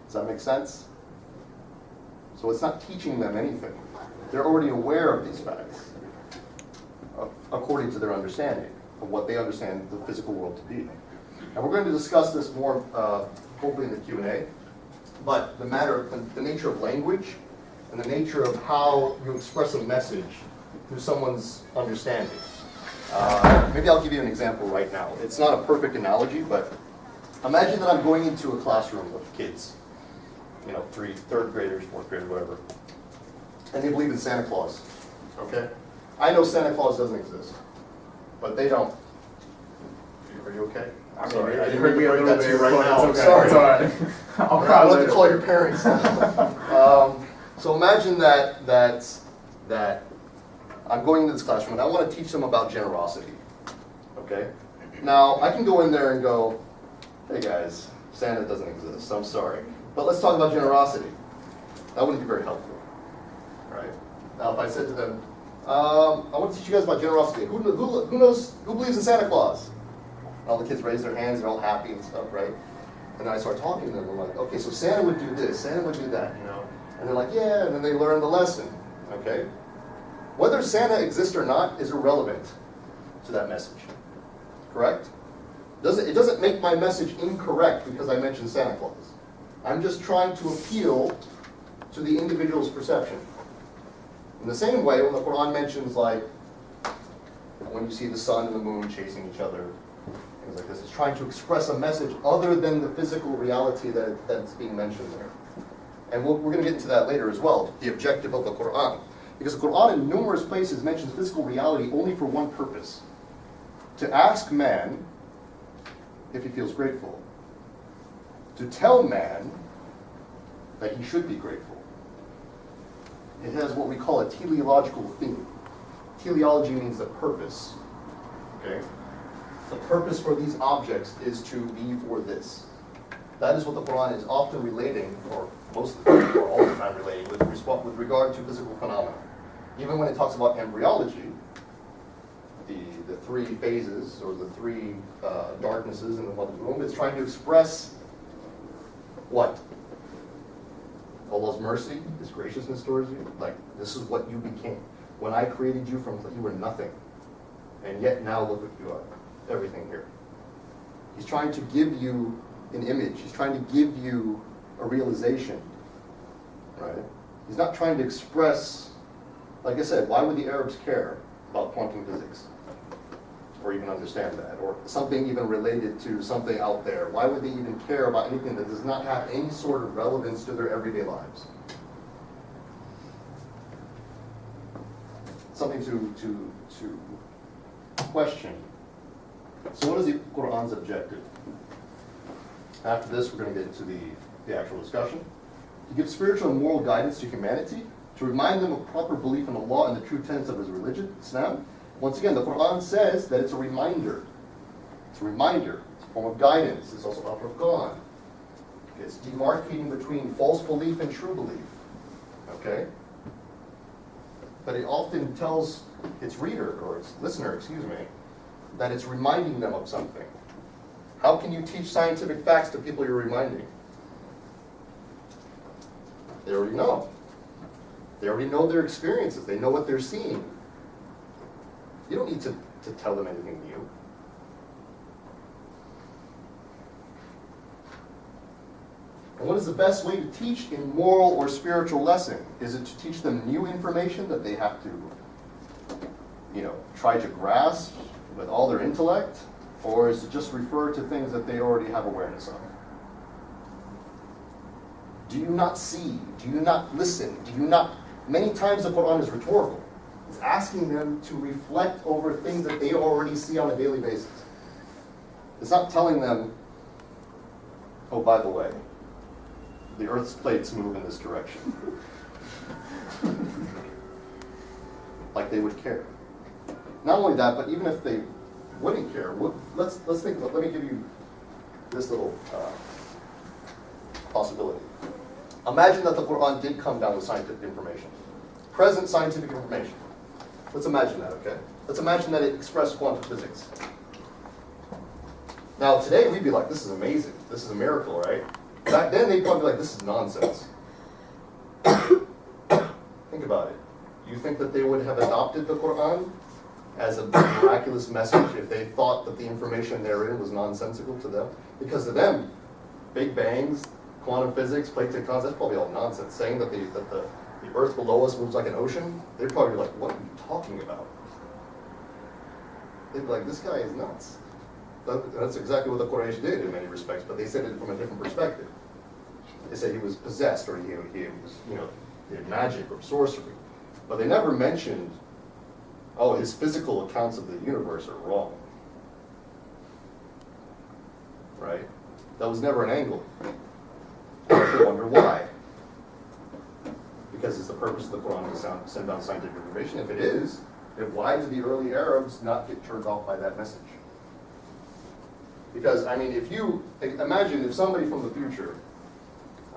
Does that make sense? So it's not teaching them anything. They're already aware of these facts, according to their understanding of what they understand the physical world to be. And we're going to discuss this more, hopefully in the Q&A, but the nature of language and the nature of how you express a message through someone's understanding. Maybe I'll give you an example right now. It's not a perfect analogy, but imagine that I'm going into a classroom of kids, third graders, fourth graders, whatever, and they believe in Santa Claus, okay? I know Santa Claus doesn't exist, but they don't. Are you okay? I'm sorry, I didn't mean to break that to you right now. I'm sorry. It's all right. I'll have to call your parents. So imagine that I'm going into this classroom and I want to teach them about generosity. Okay? Now, I can go in there and go, hey guys, Santa doesn't exist, I'm sorry. But let's talk about generosity. That wouldn't be very helpful. Right? Now, if I said to them, I want to teach you guys about generosity. Who believes in Santa Claus? And all the kids raise their hands, they're all happy and stuff, right? And then I start talking to them, I'm like, okay, so Santa would do this, Santa would do that, And they're like, yeah, and then they learn the lesson, okay? Whether Santa exists or not is irrelevant to that message, correct? It doesn't make my message incorrect because I mentioned Santa Claus. I'm just trying to appeal to the individual's perception. In the same way, when the Quran mentions, like, when you see the sun and the moon chasing each other, things like this, it's trying to express a message other than the physical reality that's being mentioned there. And we're going to get into that later as well, the objective of the Quran. Because the Quran in numerous places mentions physical reality only for one purpose. To ask man if he feels grateful. To tell man that he should be grateful. It has what we call a teleological theme. Teleology means the purpose. Okay? The purpose for these objects is to be for this. That is what the Quran is often relating, or most of the time, or all the time relating, with regard to physical phenomena. Even when it talks about embryology, the three phases, or the three darknesses in the mother's womb, it's trying to express what? Allah's mercy, His graciousness towards you. Like, this is what you became. When I created you you were nothing. And yet now look what you are. Everything here. He's trying to give you an image. He's trying to give you a realization. Right? He's not trying to express, like I said, why would the Arabs care about quantum physics? Or even understand that? Or something even related to something out there. Why would they even care about anything that does not have any sort of relevance to their everyday lives? Something to question. So what is the Quran's objective? After this, we're going to get into the actual discussion. To give spiritual and moral guidance to humanity, to remind them of proper belief in Allah and the true tenets of His religion, Islam. Once again, the Quran says that it's a reminder. It's a reminder. It's a form of guidance. It's also haqlqa. It's demarcating between false belief and true belief. Okay? But it often tells its reader, or its listener, that it's reminding them of something. How can you teach scientific facts to people you're reminding? They already know. They already know their experiences. They know what they're seeing. You don't need to tell them anything new. And what is the best way to teach a moral or spiritual lesson? Is it to teach them new information that they have to, try to grasp with all their intellect? Or is it just refer to things that they already have awareness of? Do you not see? Do you not listen? Many times the Quran is rhetorical. It's asking them to reflect over things that they already see on a daily basis. It's not telling them, oh, by the way, the Earth's plates move in this direction. Like they would care. Not only that, but even if they wouldn't care, let's think. Let me give you this little possibility. Imagine that the Quran did come down with scientific information, present scientific information. Let's imagine that, okay? Let's imagine that it expressed quantum physics. Now today we'd be like, this is amazing. This is a miracle, right? Back then they'd probably be like, this is nonsense. Think about it. You think that they would have adopted the Quran as a miraculous message if they thought that the information therein was nonsensical to them? Because to them, Big Bangs, quantum physics, plate tectonics, that's probably all nonsense. Saying that the Earth below us moves like an ocean, they'd probably be like, what are you talking about? They'd be like, this guy is nuts. That's exactly what the Quraysh did in many respects, but they said it from a different perspective. They said he was possessed, or he was, he had magic or sorcery. But they never mentioned, oh, his physical accounts of the universe are wrong. Right? That was never an angle. I wonder why. Because it's the purpose of the Quran to send down scientific information. If it is, then why did the early Arabs not get turned off by that message? Because, I mean, if you imagine if somebody from the future,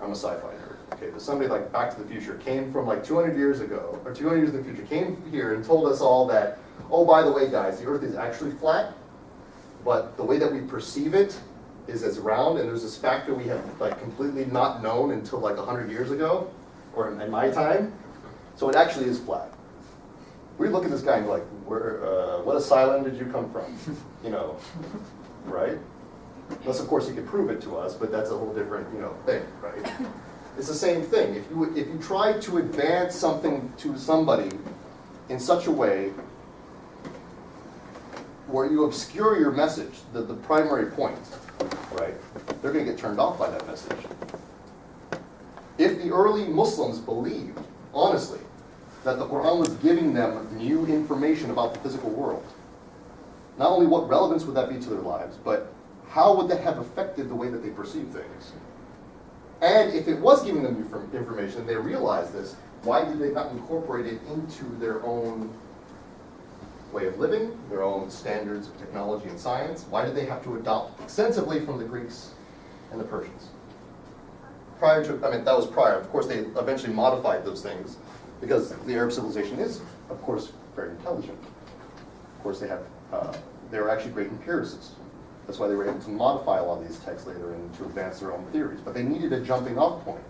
I'm a sci-fi nerd, okay, but somebody like Back to the Future came from like 200 years ago, or 200 years in the future, came here and told us all that, oh, by the way, guys, the Earth is actually flat, but the way that we perceive it is as round, and there's this factor we have like completely not known until like 100 years ago, or in my time, so it actually is flat. We look at this guy and be like, what asylum did you come from? Right? Unless, of course, he could prove it to us, but that's a whole different, thing, right? It's the same thing. If you try to advance something to somebody in such a way where you obscure your message, the primary point, right? They're going to get turned off by that message. If the early Muslims believed, honestly, that the Quran was giving them new information about the physical world, not only what relevance would that be to their lives, but how would that have affected the way that they perceive things? And if it was giving them new information, they realized this, why did they not incorporate it into their own way of living, their own standards of technology and science? Why did they have to adopt extensively from the Greeks and the Persians? That was prior. Of course, they eventually modified those things because the Arab civilization is, of course, very intelligent. Of course, they were actually great empiricists. That's why they were able to modify a lot of these texts later and to advance their own theories. But they needed a jumping off point.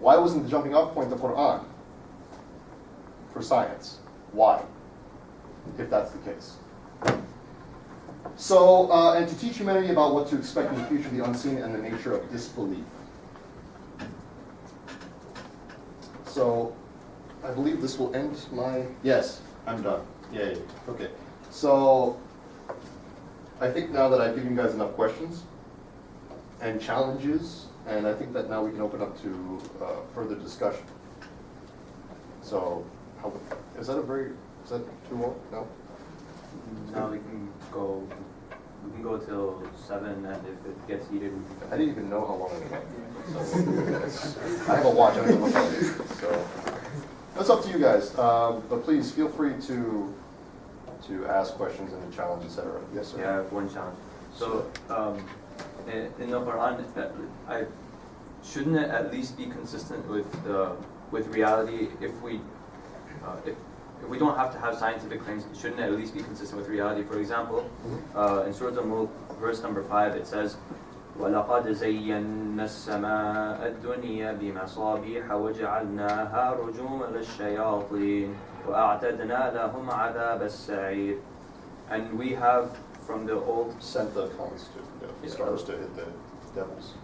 Why wasn't the jumping off point the Quran for science? Why? If that's the case. So, and to teach humanity about what to expect in the future, the unseen, and the nature of disbelief. So, I believe this will end my... Yes, I'm done. Yay. Okay. So, I think now that I've given you guys enough questions and challenges, and I think that now we can open up to further discussion. So, is that too long? No? Now we can go till 7, and if it gets heated, we can... I didn't even know how long it was. So, I have a watch, I don't even look at it. So, that's up to you guys. But please feel free to ask questions and to challenge, etc. Yes, sir? Yeah, I have one challenge. So, in the Quran, shouldn't it at least be consistent with reality? If we don't have to have scientific claims, shouldn't it at least be consistent with reality? For example, in Surah Al-Mulk, verse number 5, it says, وَلَقَدْ زَيَّنَّا السَّمَاءَ الدُّنْيَا بِمَصَابِيحَ وَجَعَلْنَاهَا رُجُومًا لِلشَّيَاطِينِ وَأَعْتَدْنَا لَهُمْ عَذَابَ السَّعِيرِ. And we have from the old... Sent the comments to the stars to hit the devils.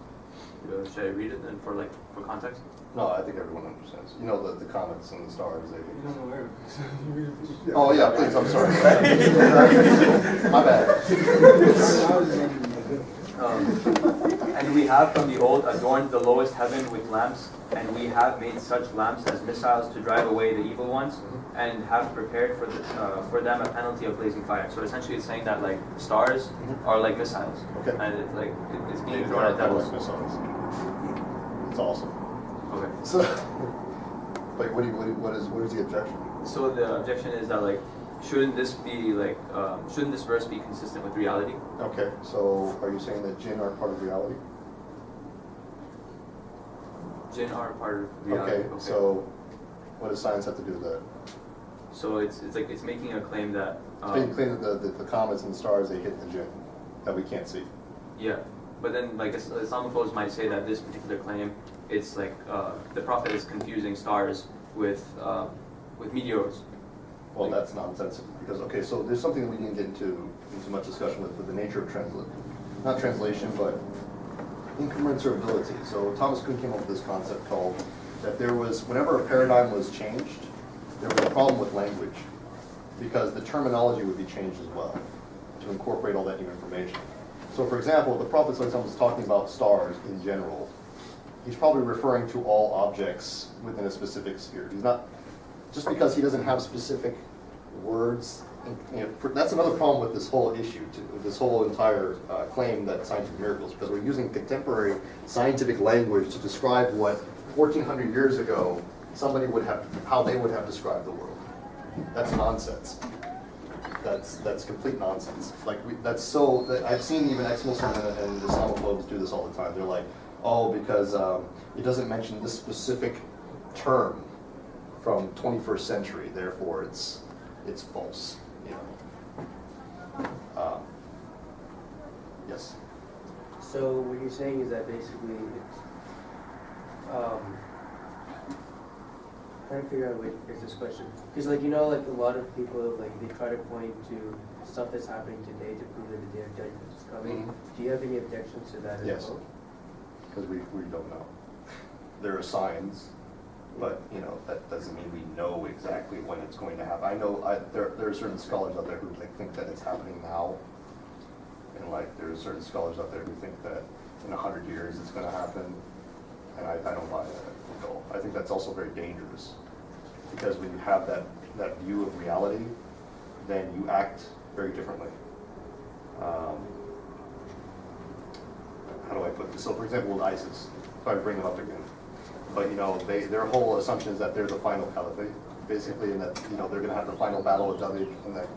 Should I read it then for context? No, I think everyone understands. You know the comets and the stars. You don't know where. Oh yeah, please. I'm sorry. My bad. And we have from the old adorned the lowest heaven with lamps, and we have made such lamps as missiles to drive away the evil ones. and have prepared for them a penalty of blazing fire. So essentially, it's saying that like stars are like missiles, Okay. and it's like it's being They thrown are at kind of devils. like missiles. It's awesome. Okay. So, like, what is the objection? So the objection is that like, shouldn't this verse be consistent with reality? Okay, so are you saying that jinn are part of reality? Jinn are part of reality. Okay, so what does science have to do with that? So it's making a claim that It's being claimed that the comets and the stars, they hit the jinn that we can't see. yeah, but then like Islamophobes might say that this particular claim, it's like the prophet is confusing stars with meteors. Well, that's nonsensical because, okay, so there's something that we didn't get into much discussion with the nature of not translation, but incommensurability. So Thomas Kuhn came up with this concept called that there was, whenever a paradigm was changed, there was a problem with language because the terminology would be changed as well to incorporate all that new information. So for example, the Prophet ﷺ was talking about stars in general. He's probably referring to all objects within a specific sphere. He's not, just because he doesn't have specific words, that's another problem with this whole issue, this whole entire claim that scientific miracles, because we're using contemporary scientific language to describe what 1400 years ago somebody would have, how they would have described the world. That's nonsense. That's complete nonsense. Like I've seen even ex-Muslims and Islamophobes do this all the time. They're like, oh, because it doesn't mention this specific term from 21st century, therefore it's false. You know. Yes. So what you're saying is that basically it's trying to figure out what is this question, because like like a lot of people like they try to point to stuff that's happening today to prove that the day of judgment is coming. Mhm. Do you have any objections to that as Yes. well? Because we don't know. There are signs, but that doesn't mean we know exactly when it's going to happen. I know there are certain scholars out there who think that it's happening now, and there are certain scholars out there who think that in 100 years it's going to happen, and I don't buy that at all. I think that's also very dangerous, because when you have that view of reality, then you act very differently. How do I put this? So for example, with ISIS, sorry to bring them up again, but their whole assumption is that they're the final caliphate, basically, and that they're going to have the final battle of David, and that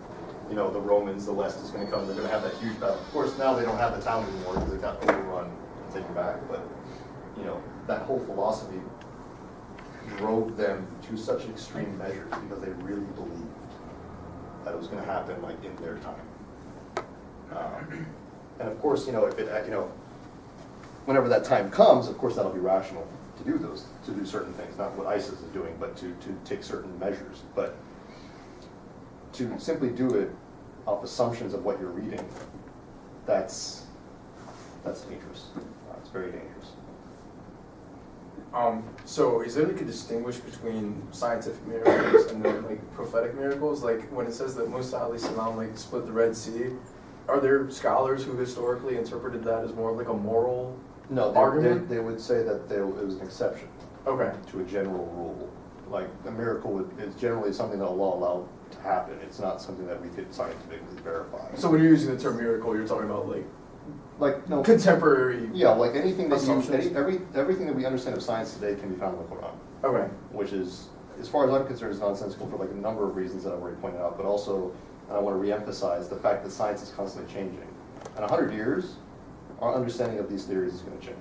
the Romans, the West is going to come, they're going to have that huge battle. Of course, now they don't have the town anymore because they got overrun and taken back, but that whole philosophy drove them to such extreme measures because they really believed that it was going to happen in their time. And of course, if it whenever that time comes, of course that'll be rational to do certain things, not what ISIS is doing, but to take certain measures. But to simply do it off assumptions of what you're reading, that's dangerous. It's very dangerous. So is there a distinguish between scientific miracles and then prophetic miracles? Like when it says that Musa alayhi salam split the Red Sea, are there scholars who historically interpreted that as more like a moral argument? They would say that it was an exception to a general rule. Like a miracle is generally something that Allah allowed to happen. It's not something that we could scientifically verify. So when you're using the term miracle, you're talking about contemporary. Yeah, like anything that assumptions. everything that we understand of science today can be found in the Quran. Okay. Which is, as far as I'm concerned, is nonsensical for a number of reasons that I've already pointed out, but also I want to re-emphasize the fact that science is constantly changing. In 100 years, our understanding of these theories is going to change.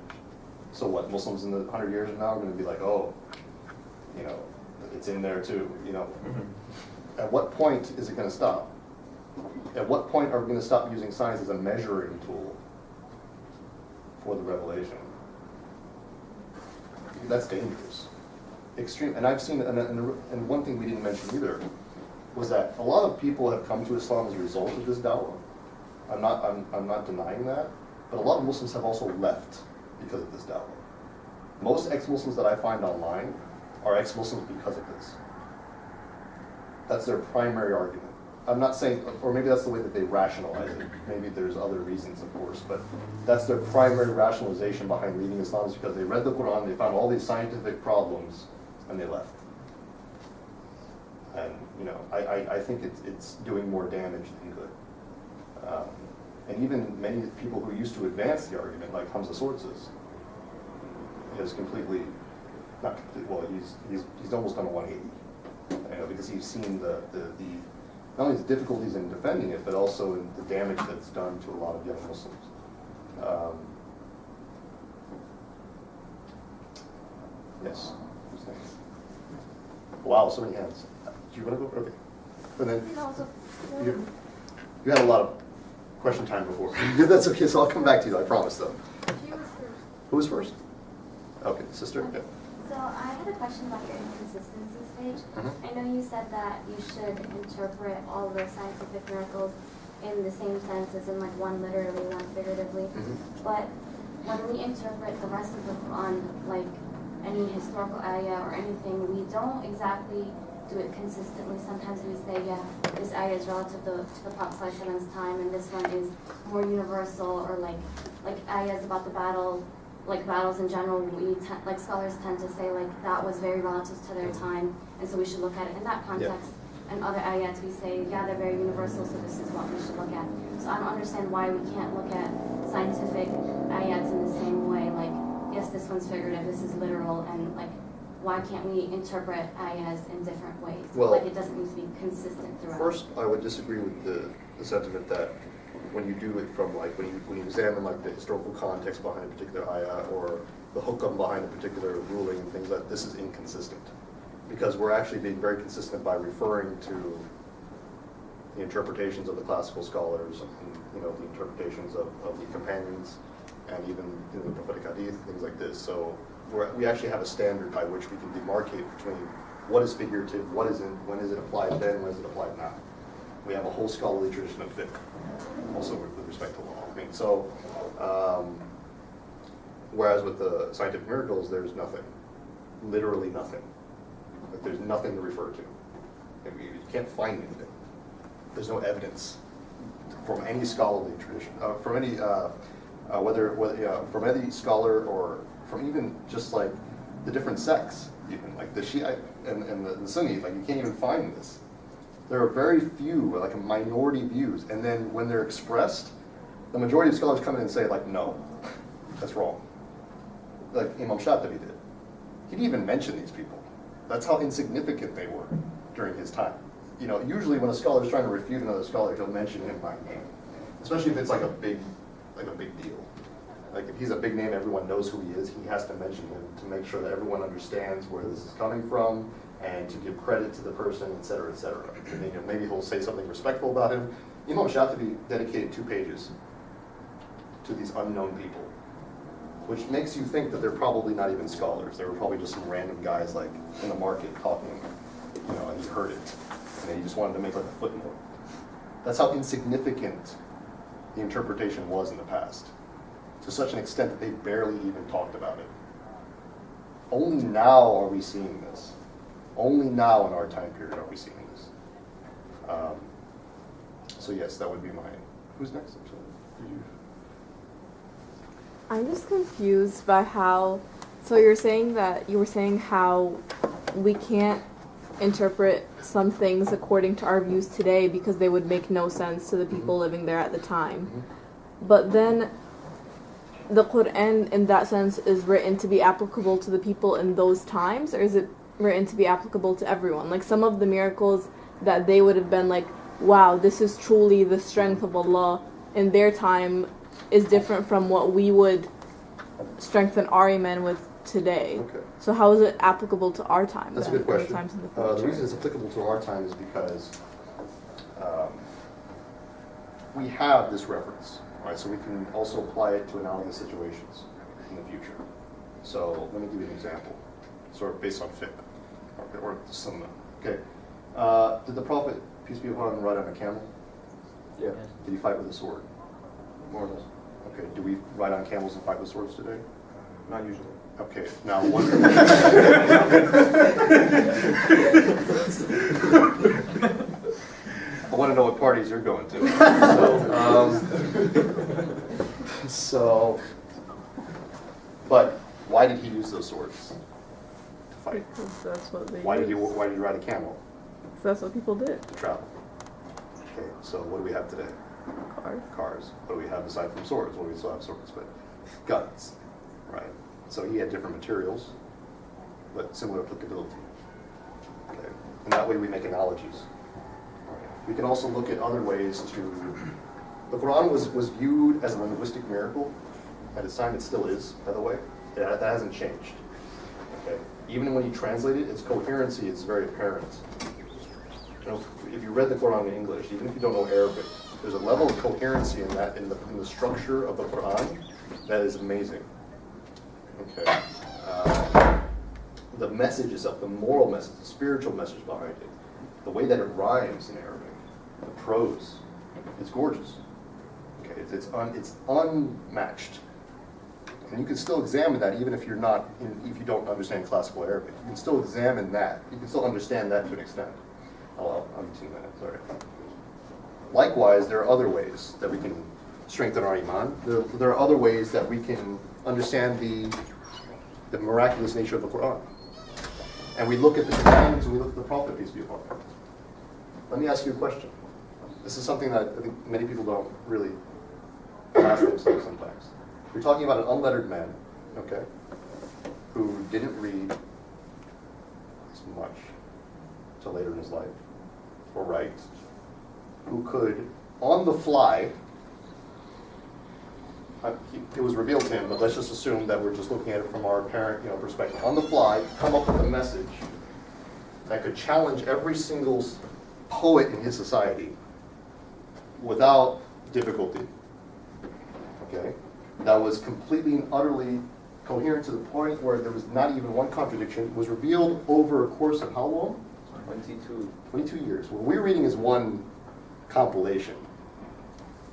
So what, Muslims in 100 years from now are going to be like, oh, it's in there too, Mm-hmm. At what point is it going to stop? At what point are we going to stop using science as a measuring tool for the revelation? That's dangerous. Extreme, and I've seen, and one thing we didn't mention either, was that a lot of people have come to Islam as a result of this dawah. I'm not denying that, but a lot of Muslims have also left because of this dawah. Most ex-Muslims that I find online are ex-Muslims because of this. That's their primary argument. I'm not saying, or maybe that's the way that they rationalize it. Maybe there's other reasons, of course, but that's their primary rationalization behind leaving Islam, is because they read the Quran, they found all these scientific problems, and they left. And I think it's doing more damage than good. And even many people who used to advance the argument, like Hamza Sortzes, has completely, not completely, well, he's almost done a 180, because he's seen the not only the difficulties in defending it, but also in the damage that's done to a lot of young Muslims. Yes. Who's next? Wow, so many hands. Do you want to go? Okay. And then you had a lot of question time before. That's okay, so I'll come back to you, I promise, though. She was first. Who was first? Okay, sister. Okay. So I had a question about your inconsistencies page. I know you said that you should interpret all the scientific miracles in the same sense, as in like one literally, one figuratively. But when we interpret the rest of the Quran, like any historical ayah or anything, we don't exactly do it consistently. Sometimes we say, yeah, this ayah is relative to the Prophet's time, and this one is more universal, or like ayahs about the battle, like battles in general, like scholars tend to say like that was very relative to their time, and so we should look at it in that context. And other ayats we say, yeah, they're very universal, so this is what we should look at. So I don't understand why we can't look at scientific ayats in the same way, like, yes, this one's figurative, this is literal, and like, why can't we interpret ayahs in different ways? Well, like it doesn't need to be consistent throughout. First, I would disagree with the sentiment that when you do it from like, when you examine like the historical context behind a particular ayah or the hukam behind a particular ruling and things like this is inconsistent. Because we're actually being very consistent by referring to the interpretations of the classical scholars and the interpretations of the companions and even the prophetic hadith, things like this. So we actually have a standard by which we can demarcate between what is figurative, what isn't, when is it applied then, when is it applied now. We have a whole scholarly tradition of fiqh, also with respect to law. I mean, so, whereas with the scientific miracles, there's nothing, literally nothing. Like there's nothing to refer to. You can't find anything. There's no evidence from any scholarly tradition, from any from any scholar or from even just like the different sects, even like the Shiite and the Sunni. Like you can't even find this. There are very few, like a minority views, and then when they're expressed, the majority of scholars come in and say like, no, that's wrong. Like Imam Shatibi did. He didn't even mention these people. That's how insignificant they were during his time. Usually when a scholar is trying to refute another scholar, he'll mention him by name, especially if it's like a big deal. Like if he's a big name, everyone knows who he is. He has to mention him to make sure that everyone understands where this is coming from and to give credit to the person, et cetera, et cetera. And, maybe he'll say something respectful about him. Imam Shatibi dedicated 2 pages to these unknown people, which makes you think that they're probably not even scholars. They were probably just some random guys like in the market talking, and he heard it. And then he just wanted to make like a footnote. That's how insignificant the interpretation was in the past, to such an extent that they barely even talked about it. Only now are we seeing this. Only now in our time period are we seeing this. So yes, that would be mine. Who's next? I'm just confused by how, so you were saying how we can't interpret some things according to our views today because they would make no sense to the people living there at the time. But then the Quran in that sense is written to be applicable to the people in those times, or is it written to be applicable to everyone? Like some of the miracles that they would have been like, wow, this is truly the strength of Allah in their time is different from what we would strengthen our iman with today. Okay. So how is it applicable to our time? That's a good question. The reason it's applicable to our time is because we have this reference, right? So we can also apply it to analogous situations in the future. So let me give you an example, sort of based on fiqh, or sunnah. Okay. Did the Prophet, peace be upon him, ride on a camel? Yeah. Did he fight with a sword? More or less. Okay. Do we ride on camels and fight with swords today? Not usually. Okay. Now one. I want to know what parties you're going to. But why did he use those swords to fight? Because that's what they Why did he ride a camel? So that's what people did. to travel. Okay, so what do we have today? Cars. Cars. What do we have aside from swords? Well, we still have swords, but guns, right? So he had different materials, but similar applicability. Okay, and that way we make analogies. Right. We can also look at other ways to. The Quran was viewed as a linguistic miracle. At its time, it still is, by the way. That hasn't changed. Okay, even when you translate it, its coherency is very apparent. You know, if you read the Quran in English, even if you don't know Arabic, there's a level of coherency in that in the structure of the Quran that is amazing. Okay, the message is up, the moral message, the spiritual message behind it, the way that it rhymes in Arabic, the prose, it's gorgeous. Okay, it's unmatched, and you can still examine that even if you're not if you don't understand classical Arabic. You can still examine that. You can still understand that to an extent. Oh, I'm 2 minutes. Sorry. Likewise, there are other ways that we can strengthen our iman. There are other ways that we can understand the miraculous nature of the Quran. And we look at the companions and we look at the Prophet, peace be upon him. Let me ask you a question. This is something that I think many people don't really ask themselves sometimes. We're talking about an unlettered man, okay, who didn't read as much till later in his life, or write, who could, on the fly, it was revealed to him, but let's just assume that we're just looking at it from our apparent perspective. On the fly, come up with a message that could challenge every single poet in his society without difficulty. Okay? That was completely and utterly coherent to the point where there was not even one contradiction. It was revealed over a course of how long? 22 years. What we're reading is one compilation.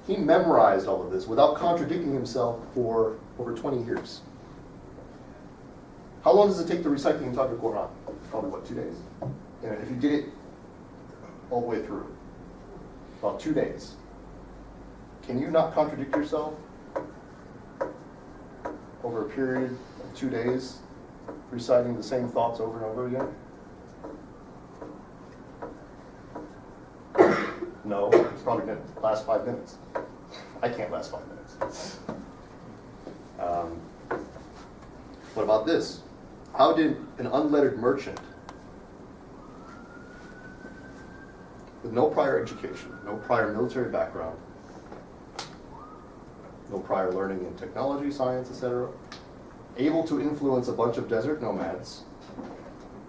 He memorized all of this without contradicting himself for over 20 years. How long does it take to recite the entire Quran? Probably, 2 days? If you did it all the way through, about 2 days. Can you not contradict yourself over a period of 2 days, reciting the same thoughts over and over again? No, it's probably going to last 5 minutes. I can't last 5 minutes. What about this? How did an unlettered merchant with no prior education, no prior military background, no prior learning in technology, science, etc., able to influence a bunch of desert nomads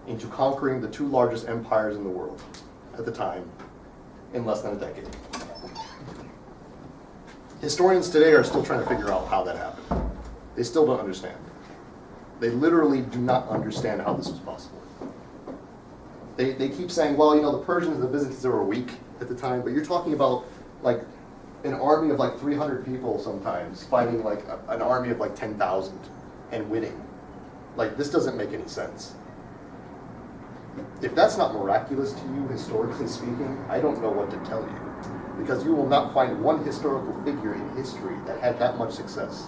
into conquering the 2 largest empires in the world at the time in less than a decade? Historians today are still trying to figure out how that happened. They still don't understand. They literally do not understand how this was possible. They keep saying, well, the Persians and the Byzantines were weak at the time, but you're talking about like an army of like 300 people sometimes fighting like an army of like 10,000 and winning. Like, this doesn't make any sense. If that's not miraculous to you, historically speaking, I don't know what to tell you. Because you will not find one historical figure in history that had that much success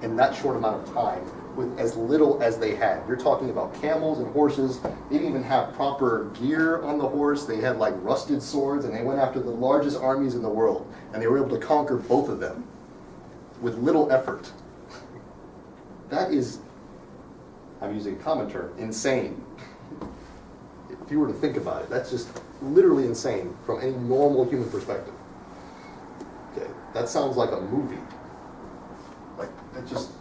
in that short amount of time with as little as they had. You're talking about camels and horses. They didn't even have proper gear on the horse. They had like rusted swords, and they went after the largest armies in the world. And they were able to conquer both of them with little effort. That is, I'm using a common term, insane. If you were to think about it, that's just literally insane from any normal human perspective. Okay, that sounds like a movie. Like, it just,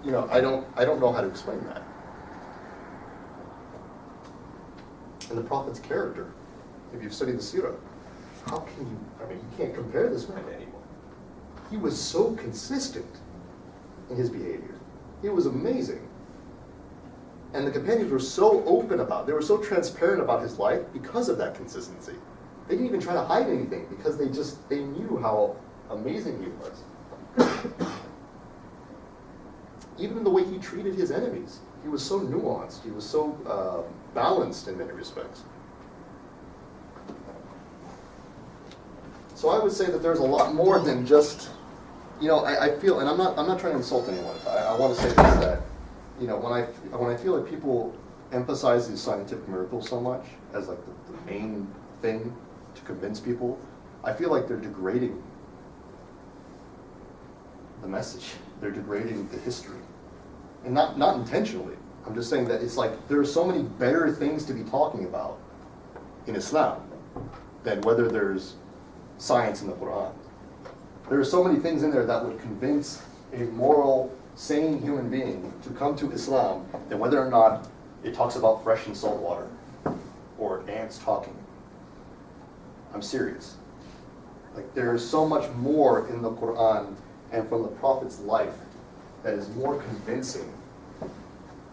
I don't know how to explain that. And the Prophet's character, if you've studied the Sirah, how can you, you can't compare this man to anyone. He was so consistent in his behavior. It was amazing. And the companions were so open about it. They were so transparent about his life because of that consistency. They didn't even try to hide anything because they knew how amazing he was. Even in the way he treated his enemies, he was so nuanced. He was so balanced in many respects. So I would say that there's a lot more than just, I feel, and I'm not trying to insult anyone. I want to say this, that when I feel like people emphasizes scientific miracles so much as like the main thing to convince people, I feel like they're degrading the message. They're degrading the history. And not intentionally. I'm just saying that it's like there are so many better things to be talking about in Islam than whether there's science in the Quran. There are so many things in there that would convince a moral, sane human being to come to Islam than whether or not it talks about fresh and salt water or ants talking. I'm serious. Like there is so much more in the Quran and from the Prophet's life that is more convincing.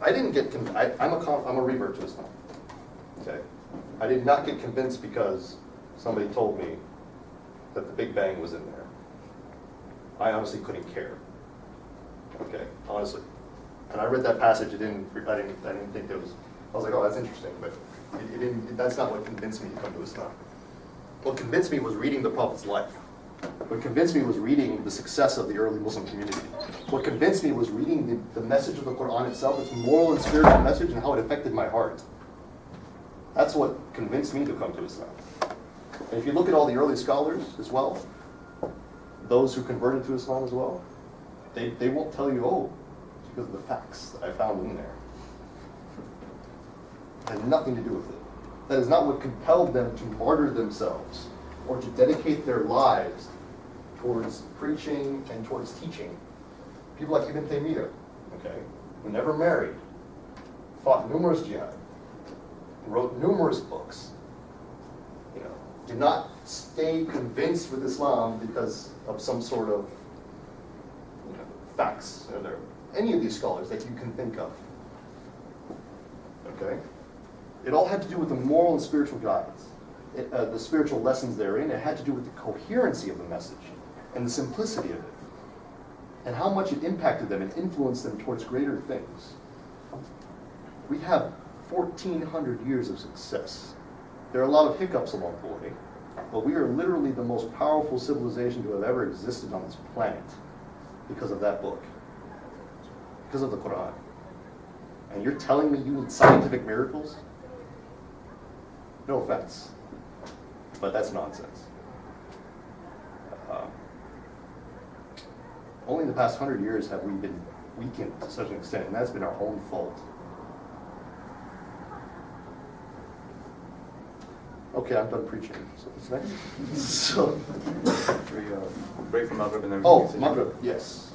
I didn't get I'm a revert to Islam. Okay, I did not get convinced because somebody told me that the Big Bang was in there. I honestly couldn't care. Okay, honestly. And I read that passage. I didn't think there was. I was like, oh, that's interesting, but it didn't. That's not what convinced me to come to Islam. What convinced me was reading the Prophet's life. What convinced me was reading the success of the early Muslim community. What convinced me was reading the message of the Quran itself, its moral and spiritual message, and how it affected my heart. That's what convinced me to come to Islam. And if you look at all the early scholars as well, those who converted to Islam as well, they won't tell you, oh, it's because of the facts that I found in there. It had nothing to do with it. That is not what compelled them to martyr themselves or to dedicate their lives towards preaching and towards teaching. People like Ibn Taymiyyah, okay, who never married, fought numerous jihad, wrote numerous books, did not stay convinced with Islam because of some sort of facts. Any of these scholars that you can think of. Okay? It all had to do with the moral and spiritual guidance, the spiritual lessons therein. It had to do with the coherency of the message and the simplicity of it, and how much it impacted them and influenced them towards greater things. We have 1,400 years of success. There are a lot of hiccups along the way, but we are literally the most powerful civilization to have ever existed on this planet because of that book, because of the Quran. And you're telling me you need scientific miracles? No offense, but that's nonsense. Only in the past 100 years have we been weakened to such an extent, and that's been our own fault. Okay, I'm done preaching. So what's next? So, break from Maghrib and then. Oh, Maghrib, yes.